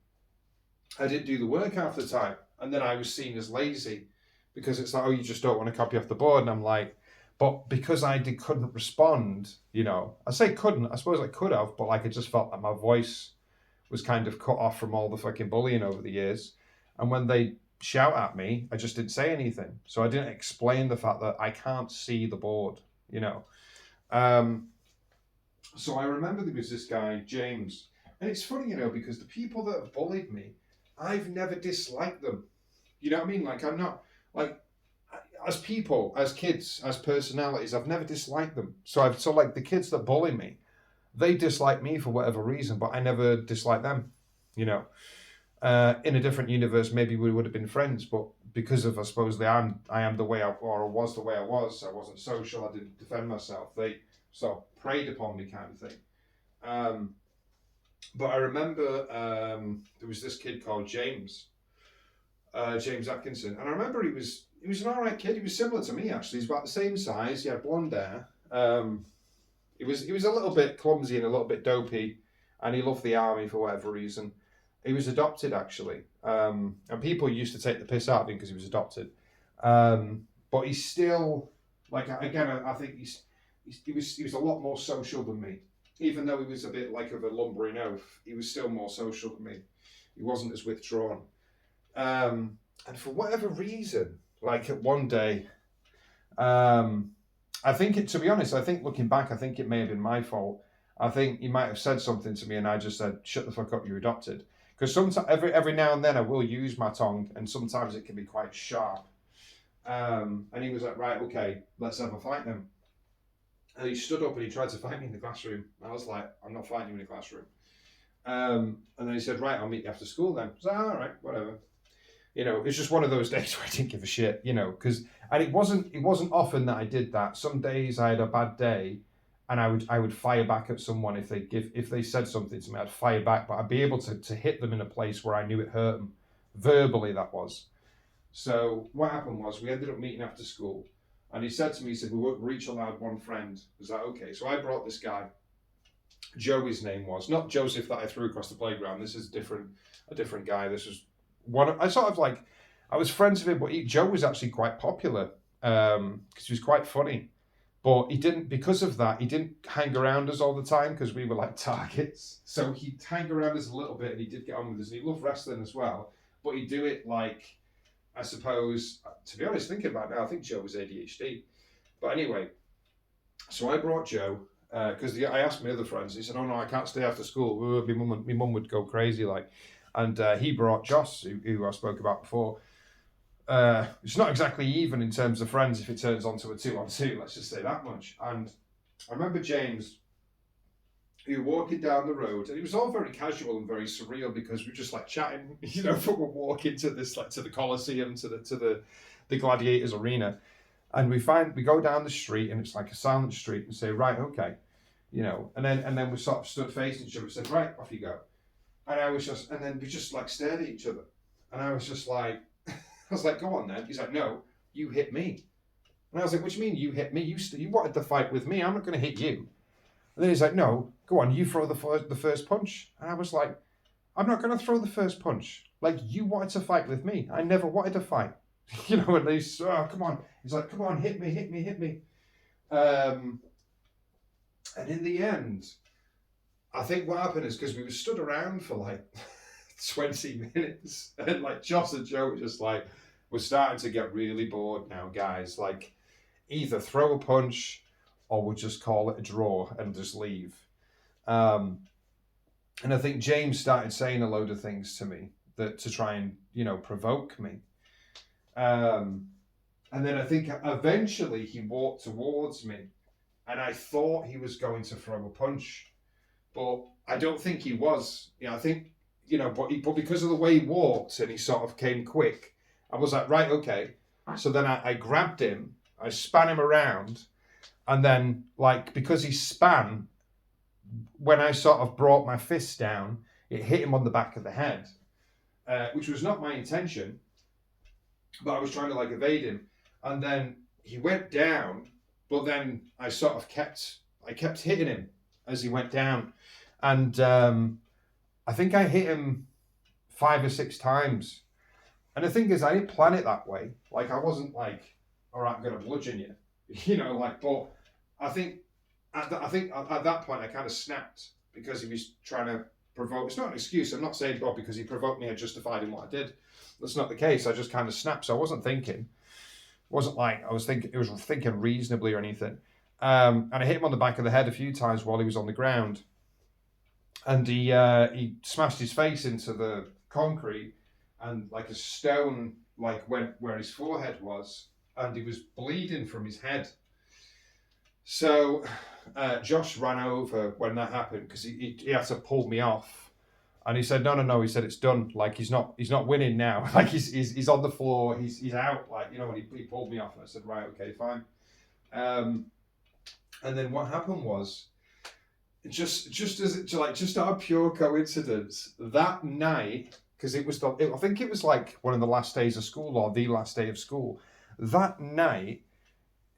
I didn't do the work half the time. And then I was seen as lazy because it's like, oh, you just don't want to copy off the board. And I'm like, but because I couldn't respond, you know, I say couldn't, I suppose I could have, but like I just felt that my voice was kind of cut off from all the fucking bullying over the years. And when they shout at me, I just didn't say anything. So I didn't explain the fact that I can't see the board, you know. So I remember there was this guy, James. And it's funny, you know, because the people that have bullied me, I've never disliked them. You know what I mean? Like, I'm not, like, as people, as kids, as personalities, I've never disliked them. So like the kids that bully me, they dislike me for whatever reason, but I never disliked them, you know. In a different universe, maybe we would have been friends, but because of, I suppose, I am the way I was the way I wasn't social, I didn't defend myself, they sort of preyed upon me kind of thing. But I remember there was this kid called James Atkinson, and I remember he was an alright kid. He was similar to me actually. He's about the same size. He had blonde hair. He was a little bit clumsy and a little bit dopey, and he loved the army for whatever reason. He was adopted actually, and people used to take the piss out of him because he was adopted. But he's still like again. I think he was a lot more social than me. Even though he was a bit like of a lumbering oaf, he was still more social than me. He wasn't as withdrawn. And for whatever reason, like one day, I think to be honest, I think looking back, I think it may have been my fault. I think he might have said something to me, and I just said, "Shut the fuck up, you're adopted." Because sometimes, every now and then, I will use my tongue, and sometimes it can be quite sharp. And he was like, "Right, okay, let's have a fight then." And he stood up and he tried to fight me in the classroom. I was like, "I'm not fighting you in the classroom." And then he said, "Right, I'll meet you after school then." I was like, "All right, whatever." It's just one of those days where I didn't give a shit, and it wasn't often that I did that. Some days I had a bad day, and I would fire back at someone if they said something to me, I'd fire back, but I'd be able to hit them in a place where I knew it hurt them, verbally that was. So what happened was we ended up meeting after school, and he said to me, he said, we're each allowed one friend. I was like, okay. So I brought this guy, Joe his name was, not Joseph that I threw across the playground. This is a different guy. This was I was friends with him, but Joe was actually quite popular because he was quite funny. But because of that, he didn't hang around us all the time because we were like targets. So he'd hang around us a little bit, and he did get on with us. And he loved wrestling as well, but he'd do it like, I suppose, to be honest, thinking about it now, I think Joe was ADHD. But anyway, so I brought Joe because I asked my other friends. He said, "Oh no, I can't stay after school. My mum would go crazy like." And he brought Joss, who I spoke about before. It's not exactly even in terms of friends if it turns onto a 2-on-2, let's just say that much. And I remember James, who walking down the road, and it was all very casual and very surreal because we were just like chatting, from a walk into this, like to the Coliseum, to the Gladiators Arena. And we go down the street, and it's like a silent street, and say, right, okay, and then we sort of stood facing each other and said, right, off you go. And then we just like stared at each other. And I was just like, go on then. He's like, no, you hit me. And I was like, what do you mean you hit me? You wanted to fight with me. I'm not going to hit you. And then he's like, no, go on, you throw the first punch. And I was like, I'm not going to throw the first punch. Like, you wanted to fight with me. I never wanted to fight. And he's, oh, come on. He's like, come on, hit me, hit me, hit me. And in the end, I think what happened is because we were stood around for like 20 minutes, and like Joss and Joe were just like, we're starting to get really bored now, guys. Like, either throw a punch or we'll just call it a draw and just leave. And I think James started saying a load of things to me that to try and, provoke me. And then I think eventually he walked towards me, and I thought he was going to throw a punch. But I don't think he was. I think, but because of the way he walked and he sort of came quick, I was like, right, okay. So then I grabbed him, I span him around, and then, like, because he span, when I sort of brought my fist down, it hit him on the back of the head, which was not my intention, but I was trying to, like, evade him. And then he went down, but then I kept hitting him as he went down. And I think I hit him 5 or 6 times. And the thing is, I didn't plan it that way. Like, I wasn't like, all right, I'm going to bludgeon you. But I think at that point, I kind of snapped because he was trying to provoke. It's not an excuse. I'm not saying, because he provoked me, I justified in what I did. That's not the case. I just kind of snapped. So I wasn't thinking. It wasn't like I was thinking. It was thinking reasonably or anything. And I hit him on the back of the head a few times while he was on the ground. And he smashed his face into the concrete, and like a stone went where his forehead was, and he was bleeding from his head. So Josh ran over when that happened because he had to pull me off, and he said, no. He said, it's done. Like, he's not winning now. Like, he's on the floor. He's out. Like, and he pulled me off, and I said, right, okay, fine. And then what happened was, just out of pure coincidence, that night, because I think it was like one of the last days of school or the last day of school. That night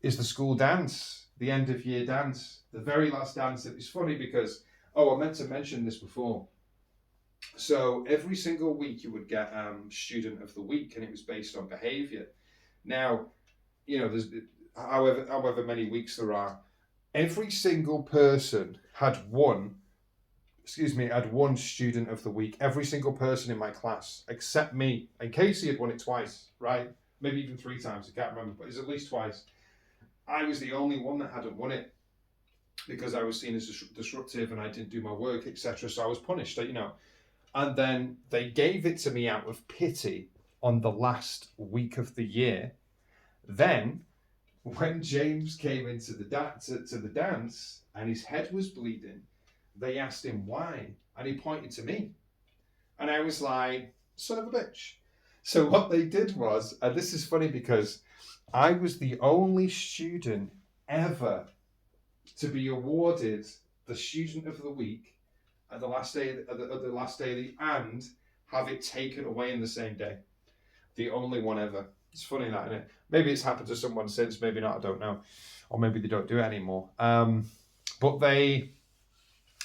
is the school dance, the end of year dance, the very last dance. It was funny because, I meant to mention this before. So every single week you would get student of the week, and it was based on behaviour. Now, there's however many weeks there are, every single person had one student of the week. Every single person in my class, except me. And Casey had won it twice, right? Maybe even 3 times, I can't remember, but it's at least twice. I was the only one that hadn't won it because I was seen as disruptive and I didn't do my work, etc. So I was punished, And then they gave it to me out of pity on the last week of the year. Then, when James came into the dance and his head was bleeding, they asked him why, and he pointed to me. And I was like, son of a bitch. So what they did was, and this is funny because I was the only student ever to be awarded the student of the week at the last day and have it taken away in the same day. The only one ever. It's funny that, isn't it? Maybe it's happened to someone since, maybe not, I don't know. Or maybe they don't do it anymore. But they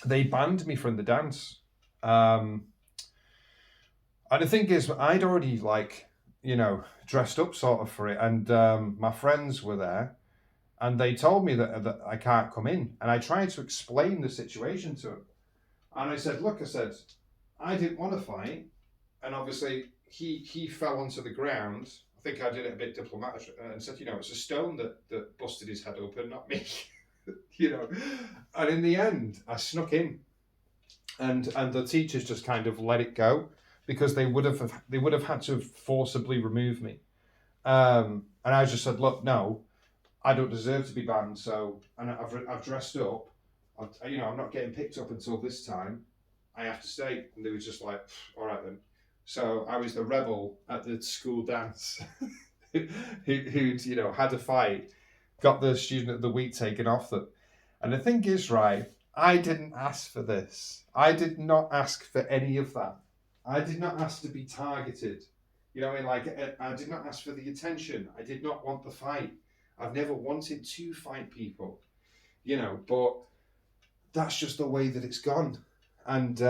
banned me from the dance. And the thing is, I'd already dressed up sort of for it, and my friends were there, and they told me that I can't come in. And I tried to explain the situation to them. And I said, look, I didn't want to fight. And obviously he fell onto the ground. I think I did it a bit diplomatic and said, it's a stone that busted his head open, not me. And in the end, I snuck in, and the teachers just kind of let it go because they would have had to forcibly remove me. And I just said, look, no, I don't deserve to be banned. So, and I've dressed up. I'm not getting picked up until this time. I have to stay. And they were just like, all right then. So I was the rebel at the school dance who'd had a fight, got the student of the week taken off them. And the thing is, right, I didn't ask for this. I did not ask for any of that. I did not ask to be targeted. I did not ask for the attention. I did not want the fight. I've never wanted to fight people, but that's just the way that it's gone. And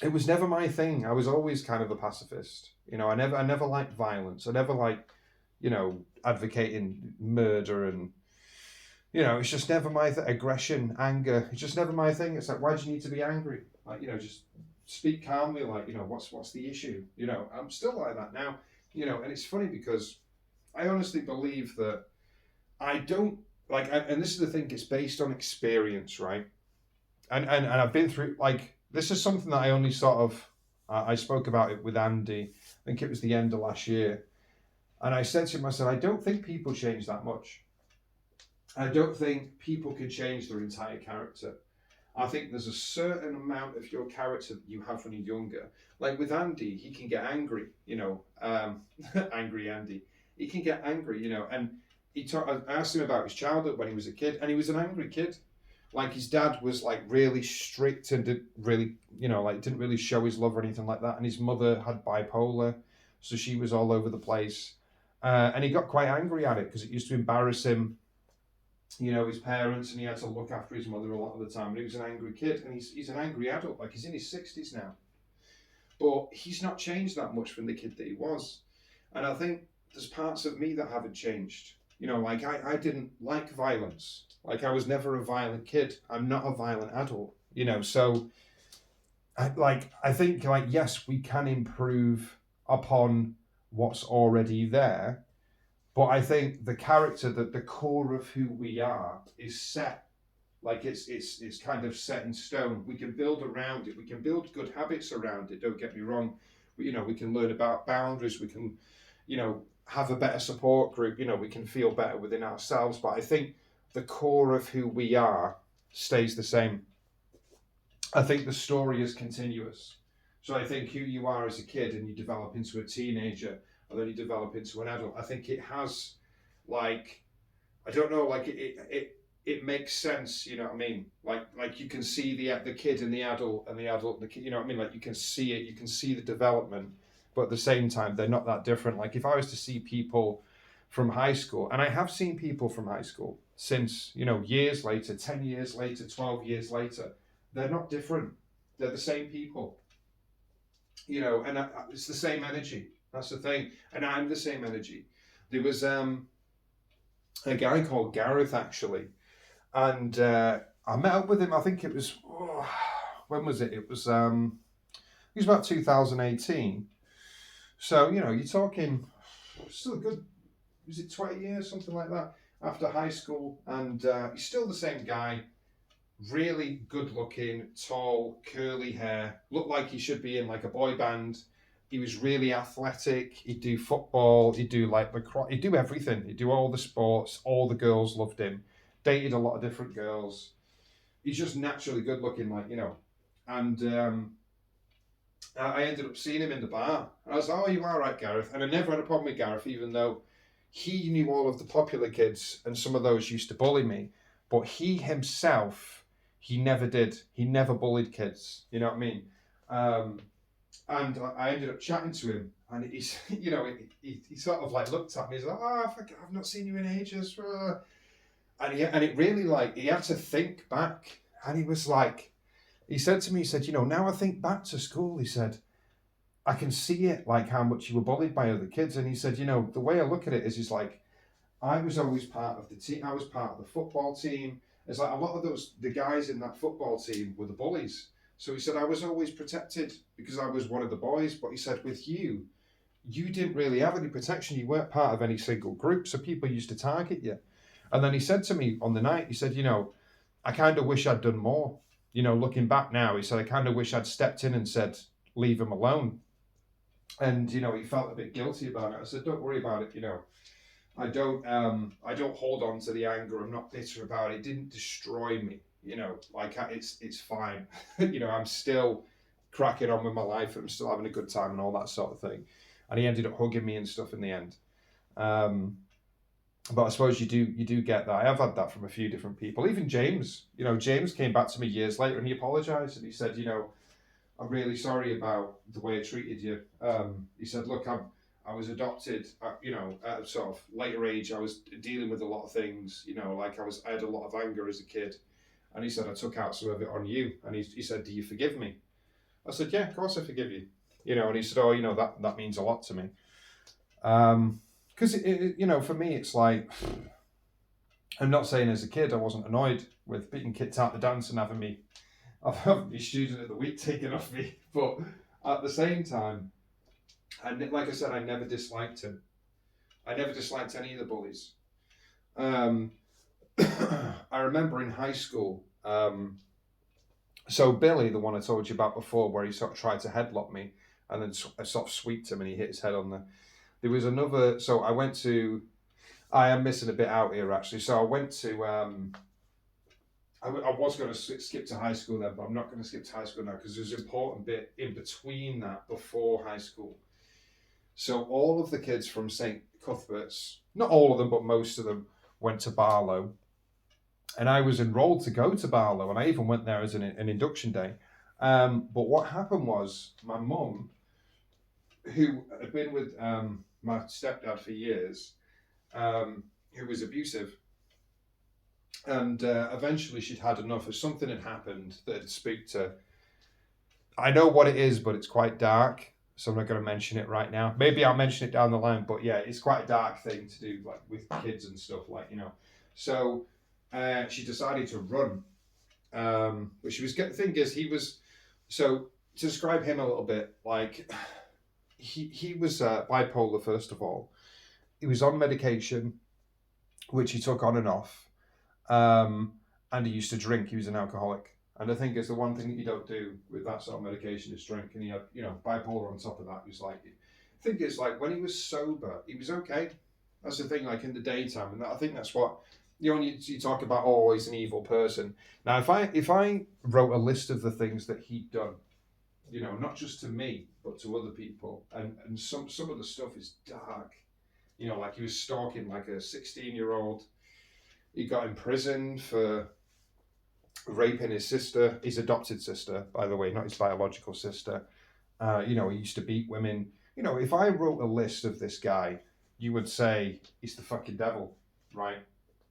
it was never my thing. I was always kind of a pacifist. I never liked violence. I never liked, advocating murder and, it's just never my aggression, anger. It's just never my thing. It's like, why do you need to be angry? Just speak calmly. What's the issue? I'm still like that now. And it's funny because I honestly believe that I don't and this is the thing. It's based on experience, right? And I've been through this is something that I only sort of I spoke about it with Andy. I think it was the end of last year, and I said to him, I said, I don't think people change that much. I don't think people can change their entire character. I think there's a certain amount of your character that you have when you're younger. Like with Andy, he can get angry, angry Andy. He can get angry, and I asked him about his childhood when he was a kid, and he was an angry kid. Like his dad was really strict and didn't really, didn't really show his love or anything like that. And his mother had bipolar, so she was all over the place. And he got quite angry at it because it used to embarrass him, his parents, and he had to look after his mother a lot of the time. And he was an angry kid, and he's an angry adult. He's in his 60s now. But he's not changed that much from the kid that he was. And I think there's parts of me that haven't changed. I didn't like violence. I was never a violent kid. I'm not a violent adult, so I think yes, we can improve upon what's already there, but I think the character, that the core of who we are is set. It's kind of set in stone. We can build around it. We can build good habits around it. Don't get me wrong. We can learn about boundaries. We can, have a better support group. We can feel better within ourselves. But I think the core of who we are stays the same. I think the story is continuous. So I think who you are as a kid and you develop into a teenager and then you develop into an adult, I think it has it it makes sense, you know what I mean? Like you can see the kid and the adult and the adult and the kid, you know what I mean? Like you can see it, you can see the development, but at the same time they're not that different. Like if I was to see people from high school, and I have seen people from high school since, you know, years later, 10 years later, 12 years later, they're not different. They're the same people, you know, and it's the same energy. That's the thing. And I'm the same energy. There was a guy called Gareth actually, and I met up with him. I think it was when was it? It was about 2018. So you know, you're talking still a good. Was it 20 years, something like that, after high school? And he's still the same guy. Really good looking, tall, curly hair. Looked like he should be in like a boy band. He was really athletic. He'd do football. He'd do like lacrosse. He'd do everything. He'd do all the sports. All the girls loved him. Dated a lot of different girls. He's just naturally good looking, like, you know. And I ended up seeing him in the bar. And I was like, oh, you are right, Gareth. And I never had a problem with Gareth, even though he knew all of the popular kids and some of those used to bully me. But he himself, he never did. He never bullied kids. You know what I mean? And I ended up chatting to him, and he's, you know, he sort of like looked at me. He's like, "Oh, I've not seen you in ages," and it really, like, he had to think back, and he was like, he said to me, he said, "You know, now I think back to school," he said, "I can see it, like how much you were bullied by other kids," and he said, "You know, the way I look at it is, he's like, I was always part of the team. I was part of the football team. It's like a lot of the guys in that football team were the bullies." So he said, I was always protected because I was one of the boys. But he said, with you didn't really have any protection. You weren't part of any single group. So people used to target you. And then he said to me on the night, he said, you know, I kind of wish I'd done more. You know, looking back now, he said, I kind of wish I'd stepped in and said, leave him alone. And, you know, he felt a bit guilty about it. I said, don't worry about it. You know, I don't hold on to the anger. I'm not bitter about it. It didn't destroy me. You know, like it's fine. You know, I'm still cracking on with my life. I'm still having a good time and all that sort of thing. And he ended up hugging me and stuff in the end. But I suppose you do get that. I have had that from a few different people. Even James. You know, James came back to me years later and he apologised and he said, you know, I'm really sorry about the way I treated you. He said, look, I was adopted, you know, at a sort of later age. I was dealing with a lot of things, you know, like I had a lot of anger as a kid. And he said, I took out some of it on you. And he said, do you forgive me? I said, yeah, of course I forgive you. You know, and he said, oh, you know, that means a lot to me. Because, you know, for me, it's like, I'm not saying as a kid I wasn't annoyed with being kicked out the dance and having me student of the week taken off me. But at the same time, and like I said, I never disliked him. I never disliked any of the bullies. I remember in high school, so Billy, the one I told you about before, where he sort of tried to headlock me and then I sort of sweeped him and he hit his head on the... There was another... So I am missing a bit out here, actually. So I went to... I was going to skip to high school then, but I'm not going to skip to high school now because there's an important bit in between that before high school. So all of the kids from St. Cuthbert's, not all of them, but most of them, went to Barlow. And I was enrolled to go to Barlow, and I even went there as an induction day. But what happened was my mum, who had been with my stepdad for years, who was abusive, and eventually she'd had enough of something had happened that had spooked her. I know what it is, but it's quite dark, so I'm not going to mention it right now. Maybe I'll mention it down the line, but yeah, it's quite a dark thing to do, like with kids and stuff, like, you know. So she decided to run. But she was the thing is, he was, so to describe him a little bit, like he was bipolar first of all. He was on medication, which he took on and off. And he used to drink. He was an alcoholic. And I think it's the one thing that you don't do with that sort of medication is drink. And he had, you know, bipolar on top of that. He was like, I think it's like when he was sober, he was okay. That's the thing, like in the daytime. And I think that's what, you know, you talk about, oh, he's an evil person. Now, if I wrote a list of the things that he'd done, you know, not just to me, but to other people, and some of the stuff is dark. You know, like he was stalking like a 16-year-old. He got imprisoned for raping his sister, his adopted sister, by the way, not his biological sister. He used to beat women. If I wrote a list of this guy, you would say he's the fucking devil, right?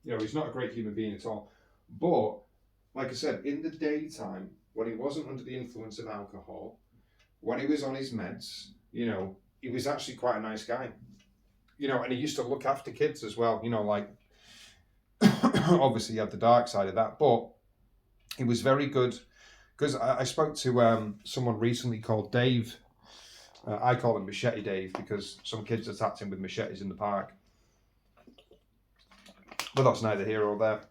He's not a great human being at all. But, like I said, in the daytime, when he wasn't under the influence of alcohol, when he was on his meds, he was actually quite a nice guy. And he used to look after kids as well, like, obviously he had the dark side of that, but he was very good. Because I spoke to someone recently called Dave. I call him Machete Dave because some kids attacked him with machetes in the park. But that's neither here or there.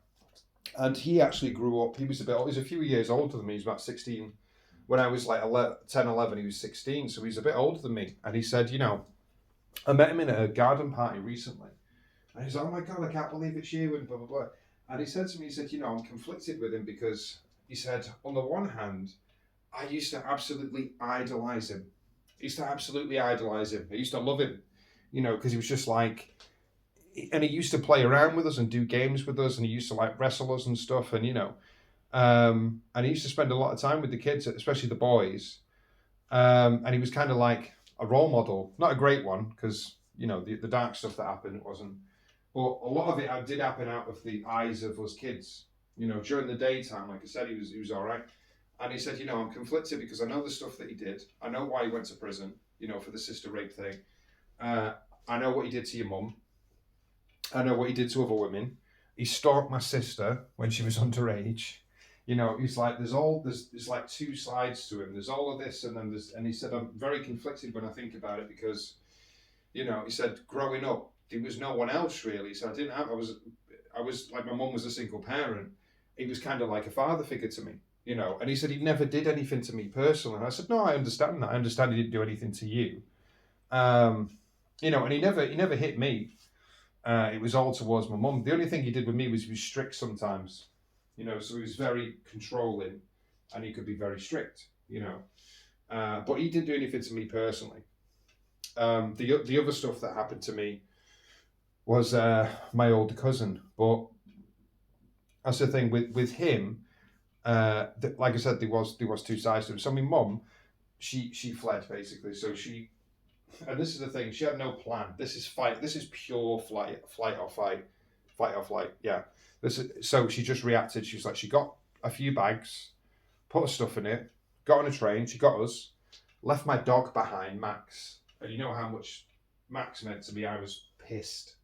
And he actually grew up, he was a few years older than me. He was about 16. When I was like 10, 11, he was 16. So he's a bit older than me. And he said, I met him in a garden party recently. And he's like, oh my God, I can't believe it's you, and blah, blah, blah. And he said to me, I'm conflicted with him because he said, on the one hand, I used to absolutely idolize him. I used to love him, because he was just like, and he used to play around with us and do games with us, and he used to like wrestle us and stuff, and and he used to spend a lot of time with the kids, especially the boys, and he was kind of like a role model, not a great one, because the dark stuff that happened, it wasn't, but a lot of it did happen out of the eyes of us kids. During the daytime, like I said, he was all right. And he said, I'm conflicted because I know the stuff that he did. I know why he went to prison, for the sister rape thing. I know what he did to your mum. I know what he did to other women. He stalked my sister when she was underage. He's like, there's like two sides to him. There's all of this, and then and he said, I'm very conflicted when I think about it because, he said, growing up, there was no one else really. So I was like, my mum was a single parent. He was kind of like a father figure to me. And he said he never did anything to me personally. And I said, no, I understand that. I understand he didn't do anything to you. And he never hit me. It was all towards my mum. The only thing he did with me was he was strict sometimes, so he was very controlling and he could be very strict, but he didn't do anything to me personally. The other stuff that happened to me was my older cousin, but that's the thing with him. Like I said, there was two sides to him. So my mum, she fled basically. So and this is the thing, she had no plan. This is pure flight or flight. Yeah. So she just reacted. She was like, she got a few bags, put her stuff in it, got on a train. She got us, left my dog behind, Max. And you know how much Max meant to me. I was pissed.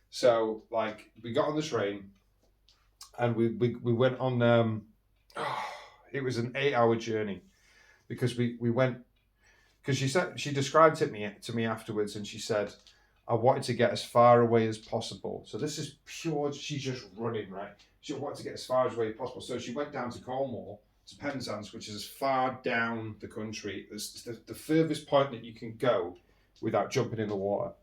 So like we got on the train, and we went on. It was an 8-hour journey because we went, because she described it to me afterwards, and she said, I wanted to get as far away as possible. So this is pure, she's just running, right? She wanted to get as far away as possible. So she went down to Cornwall, to Penzance, which is as far down the country as the furthest point that you can go without jumping in the water.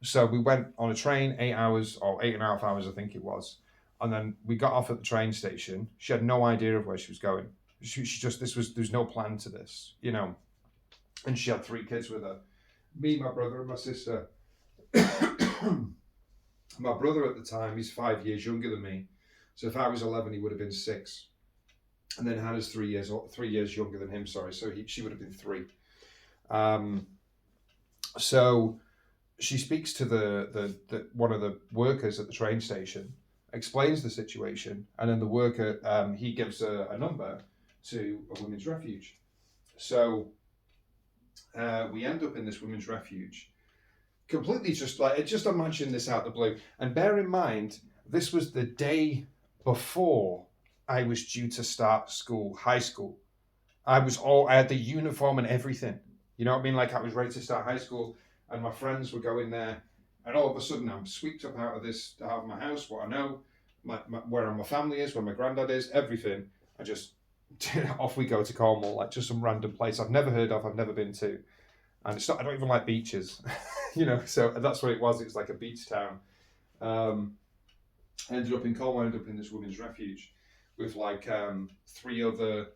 So we went on a train, 8 hours, or 8.5 hours, I think it was. And then we got off at the train station. She had no idea of where she was going. There's no plan to this, And she had 3 kids with her. Me, my brother, and my sister. My brother at the time, he's 5 years younger than me. So if I was 11, he would have been 6. And then Hannah's 3 years younger than him, sorry. So she would have been 3. So she speaks to the one of the workers at the train station, explains the situation, and then the worker, he gives a number to a women's refuge. So we end up in this women's refuge, completely just imagine this out of the blue. And bear in mind, this was the day before I was due to start school, high school. I had the uniform and everything. You know what I mean? Like I was ready to start high school, and my friends were going there, and all of a sudden I'm swept up out of my house, what I know, where my family is, where my granddad is, everything. I just, off we go to Cornwall, like just some random place I've never heard of, I've never been to. And it's not, I don't even like beaches, so that's what it was. It was like a beach town. I ended up in Cornwall, ended up in this women's refuge with like 3 other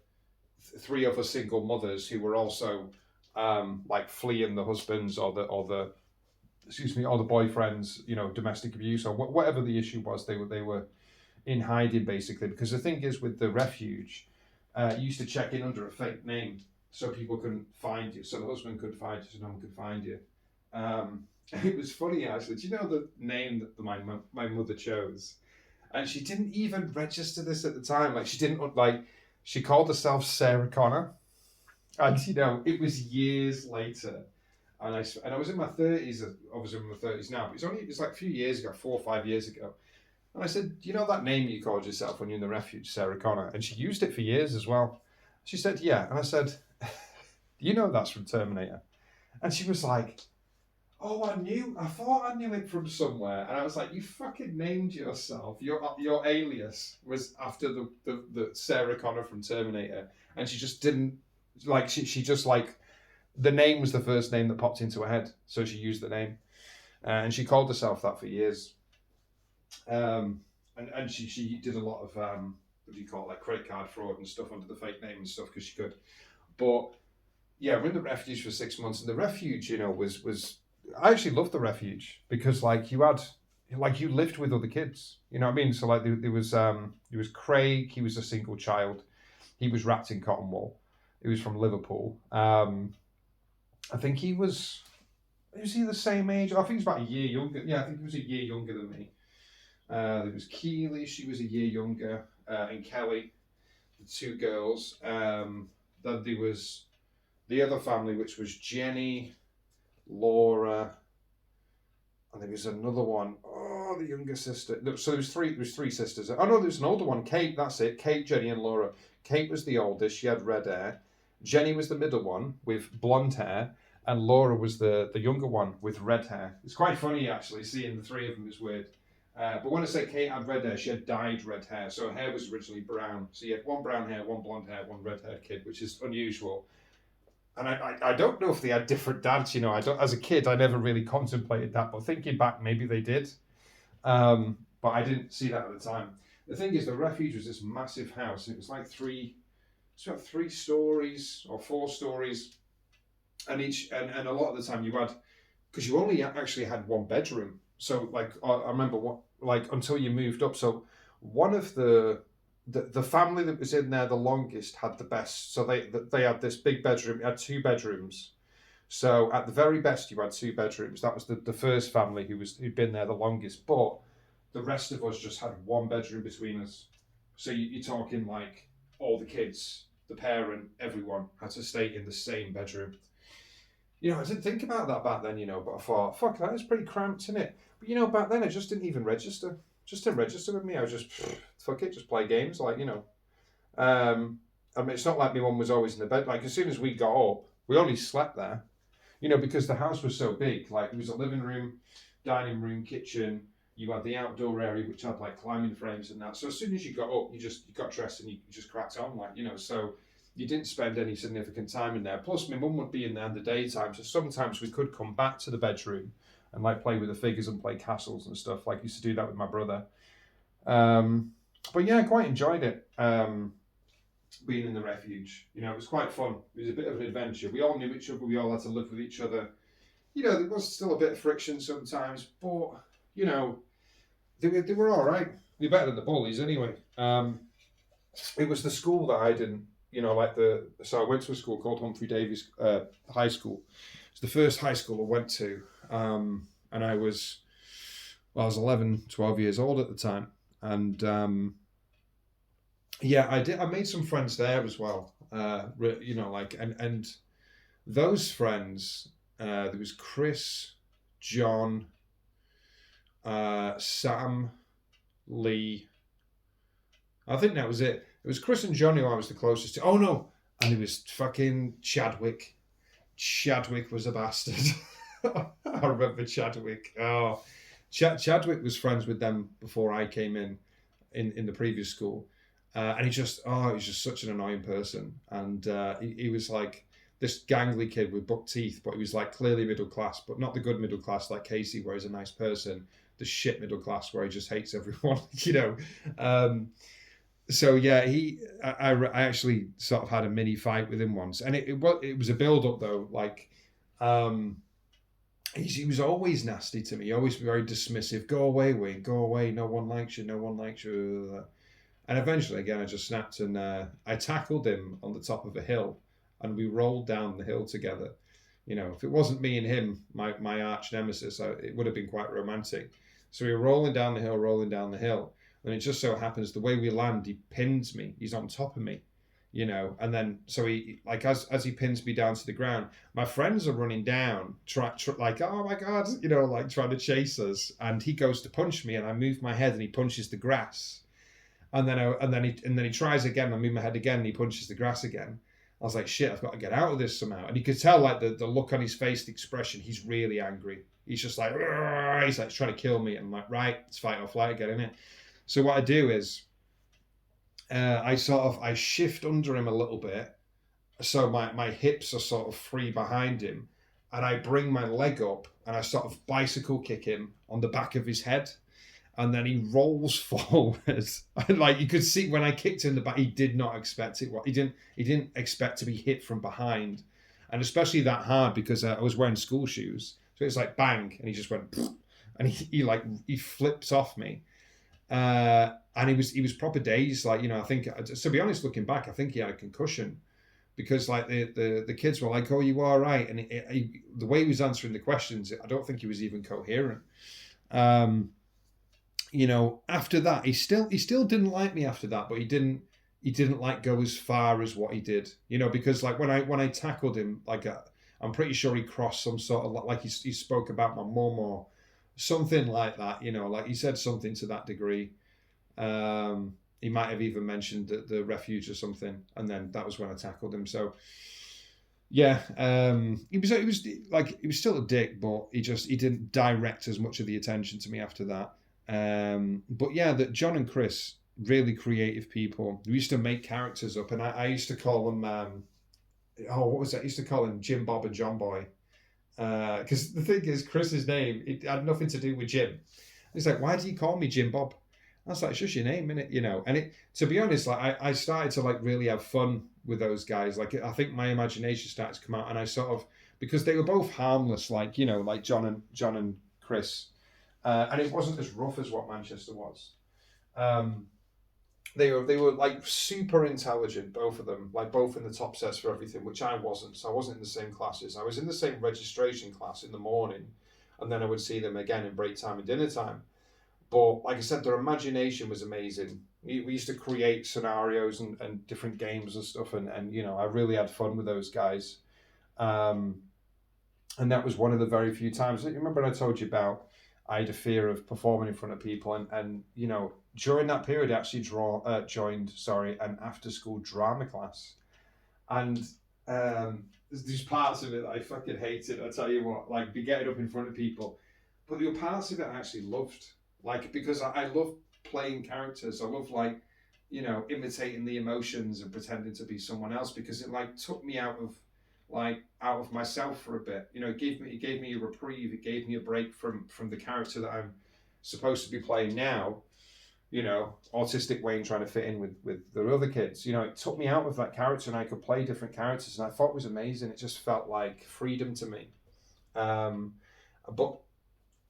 single mothers who were also like fleeing the husbands or the boyfriends, domestic abuse or whatever the issue was. They were in hiding, basically. Because the thing is, with the refuge, you used to check in under a fake name so people couldn't find you. So the husband could find you, so no one could find you. It was funny, actually. Do you know the name that my mother chose? And she didn't even register this at the time. Like, she didn't, like, she called herself Sarah Connor. And, you know, it was years later. And I was in my 30s, obviously I'm in my 30s now, but it was like a few years ago, 4 or 5 years ago. And I said, you know that name you called yourself when you're in the refuge, Sarah Connor? And she used it for years as well. She said, yeah. And I said, you know that's from Terminator? And she was like, oh, I thought I knew it from somewhere. And I was like, you fucking named yourself. Your alias was after the Sarah Connor from Terminator. And she just didn't, like, she just, like, the name was the first name that popped into her head. So she used the name. And she called herself that for years. And she did a lot of, what do you call it, like credit card fraud and stuff under the fake name and stuff because she could. But, yeah, we're in the refuge for 6 months. And the refuge, you know, was I actually loved the refuge because, like, you lived with other kids, you know what I mean? So, like, there was Craig. He was a single child. He was wrapped in cotton wool. He was from Liverpool. I think he was he the same age? I think he was about a year younger. Yeah, I think he was a year younger than me. There was Keely. She was a year younger. And Kelly, the two girls. Then there was the other family, which was Jenny, Laura, and there was another one. Oh, the younger sister. So there was three sisters. Oh no, there's an older one. Kate. That's it. Kate, Jenny, and Laura. Kate was the oldest. She had red hair. Jenny was the middle one with blonde hair, and Laura was the younger one with red hair. It's quite funny actually seeing the three of them. Is weird. But when I say Kate had red hair, she had dyed red hair. So her hair was originally brown. So you had one brown hair, one blonde hair, one red haired kid, which is unusual. And I don't know if they had different dads, you know. As a kid, I never really contemplated that. But thinking back, maybe they did. But I didn't see that at the time. The thing is, the refuge was this massive house. And it was like about 3 stories or 4 stories. And a lot of the time you had, because you only actually had one bedroom. So, like, I remember until you moved up. So one of the family that was in there the longest had the best. So they had this big bedroom. It had 2 bedrooms. So at the very best, you had 2 bedrooms. That was the first family who'd been there the longest. But the rest of us just had 1 bedroom between us. So you're talking like all the kids, the parent, everyone had to stay in the same bedroom. You know, I didn't think about that back then, you know, but I thought, fuck, that is pretty cramped, isn't it? But, you know, back then, it just didn't even register. Just didn't register with me. I was just, fuck it, just play games, like, you know. I mean, it's not like my mum was always in the bed. Like, as soon as we got up, we only slept there, you know, because the house was so big. Like, it was a living room, dining room, kitchen. You had the outdoor area, which had, like, climbing frames and that. So as soon as you got up, you got dressed and you just cracked on, like, you know, so you didn't spend any significant time in there. Plus, my mum would be in there in the daytime, so sometimes we could come back to the bedroom and, like, play with the figures and play castles and stuff. Like, I used to do that with my brother. But yeah, I quite enjoyed it, being in the refuge. You know, it was quite fun. It was a bit of an adventure. We all knew each other. We all had to live with each other. You know, there was still a bit of friction sometimes, but, you know, they were all right. They're better than the bullies anyway. It was the school that I didn't, you know, so I went to a school called Humphrey Davies High School. It's the first high school I went to. And I was 11, 12 years old at the time. And yeah, I made some friends there as well. You know, like, and those friends, there was Chris, John, Sam, Lee. I think that was it. It was Chris and John who I was the closest to. Oh no, and it was fucking Chadwick. Chadwick was a bastard. I remember Chadwick. Oh, Chadwick was friends with them before I came in the previous school, and he was just such an annoying person. And he was like this gangly kid with buck teeth, but he was like clearly middle class, but not the good middle class like Casey, where he's a nice person. The shit middle class where he just hates everyone, you know. So yeah, I actually sort of had a mini fight with him once, and it was a build up though. Like, he was always nasty to me, always very dismissive. Go away, Wayne, go away. No one likes you. No one likes you. And eventually, again, I just snapped and I tackled him on the top of a hill, and we rolled down the hill together. You know, if it wasn't me and him, my arch nemesis, it would have been quite romantic. So we were rolling down the hill, and it just so happens the way we land, he pins me. He's on top of me, you know, and then so he like as he pins me down to the ground, my friends are running down, like, oh my god, you know, like trying to chase us, and he goes to punch me, and I move my head, and he punches the grass. And then he tries again. I move my head again, and he punches the grass again. I was like, shit, I've got to get out of this somehow. And you could tell, like, the look on his face, the expression, he's really angry. He's just like, he's like trying to kill me. And I'm like, right, it's fight or flight again, innit? So what I do is I shift under him a little bit. So my hips are sort of free behind him. And I bring my leg up and I sort of bicycle kick him on the back of his head. And then he rolls forward. Like you could see when I kicked him in the back, he did not expect it. He didn't expect to be hit from behind, and especially that hard because I was wearing school shoes. So it's like bang, and he just went, and he flipped off me, and he was proper dazed. Like, you know, I think, to be honest, looking back, I think he had a concussion because like the kids were like, "Oh, you all right?" And the way he was answering the questions, I don't think he was even coherent. You know, after that, he still didn't like me after that, but he didn't like go as far as what he did, you know, because like when I tackled him, like I'm pretty sure he crossed some sort of like he spoke about my mum or something like that, you know, like he said something to that degree. He might have even mentioned the refuge or something, and then that was when I tackled him. So yeah, he was still a dick, but he didn't direct as much of the attention to me after that. But yeah, that John and Chris, really creative people. We used to make characters up, and I used to call them what was that? I used to call him Jim Bob and John Boy. Because the thing is, Chris's name, it had nothing to do with Jim. He's like, why do you call me Jim Bob? I was like, it's just your name, innit? You know, and to be honest, like I started to like really have fun with those guys. Like I think my imagination started to come out, and I sort of, because they were both harmless, like, you know, like John and Chris. And it wasn't as rough as what Manchester was. They were like super intelligent, both of them, like both in the top sets for everything, which I wasn't. So I wasn't in the same classes. I was in the same registration class in the morning, and then I would see them again in break time and dinner time. But like I said, their imagination was amazing. We used to create scenarios and different games and stuff, and you know, I really had fun with those guys. And that was one of the very few times. You remember I told you about I had a fear of performing in front of people, and you know, during that period I actually joined an after school drama class, and there's parts of it that I fucking hated. I tell you what, like be getting up in front of people, but there were parts of it I actually loved, like because I love playing characters. I love, like, you know, imitating the emotions and pretending to be someone else, because it like took me out of myself for a bit. You know, it gave me a reprieve. It gave me a break from the character that I'm supposed to be playing now. You know, autistic Wayne trying to fit in with the other kids. You know, it took me out of that character, and I could play different characters, and I thought it was amazing. It just felt like freedom to me. But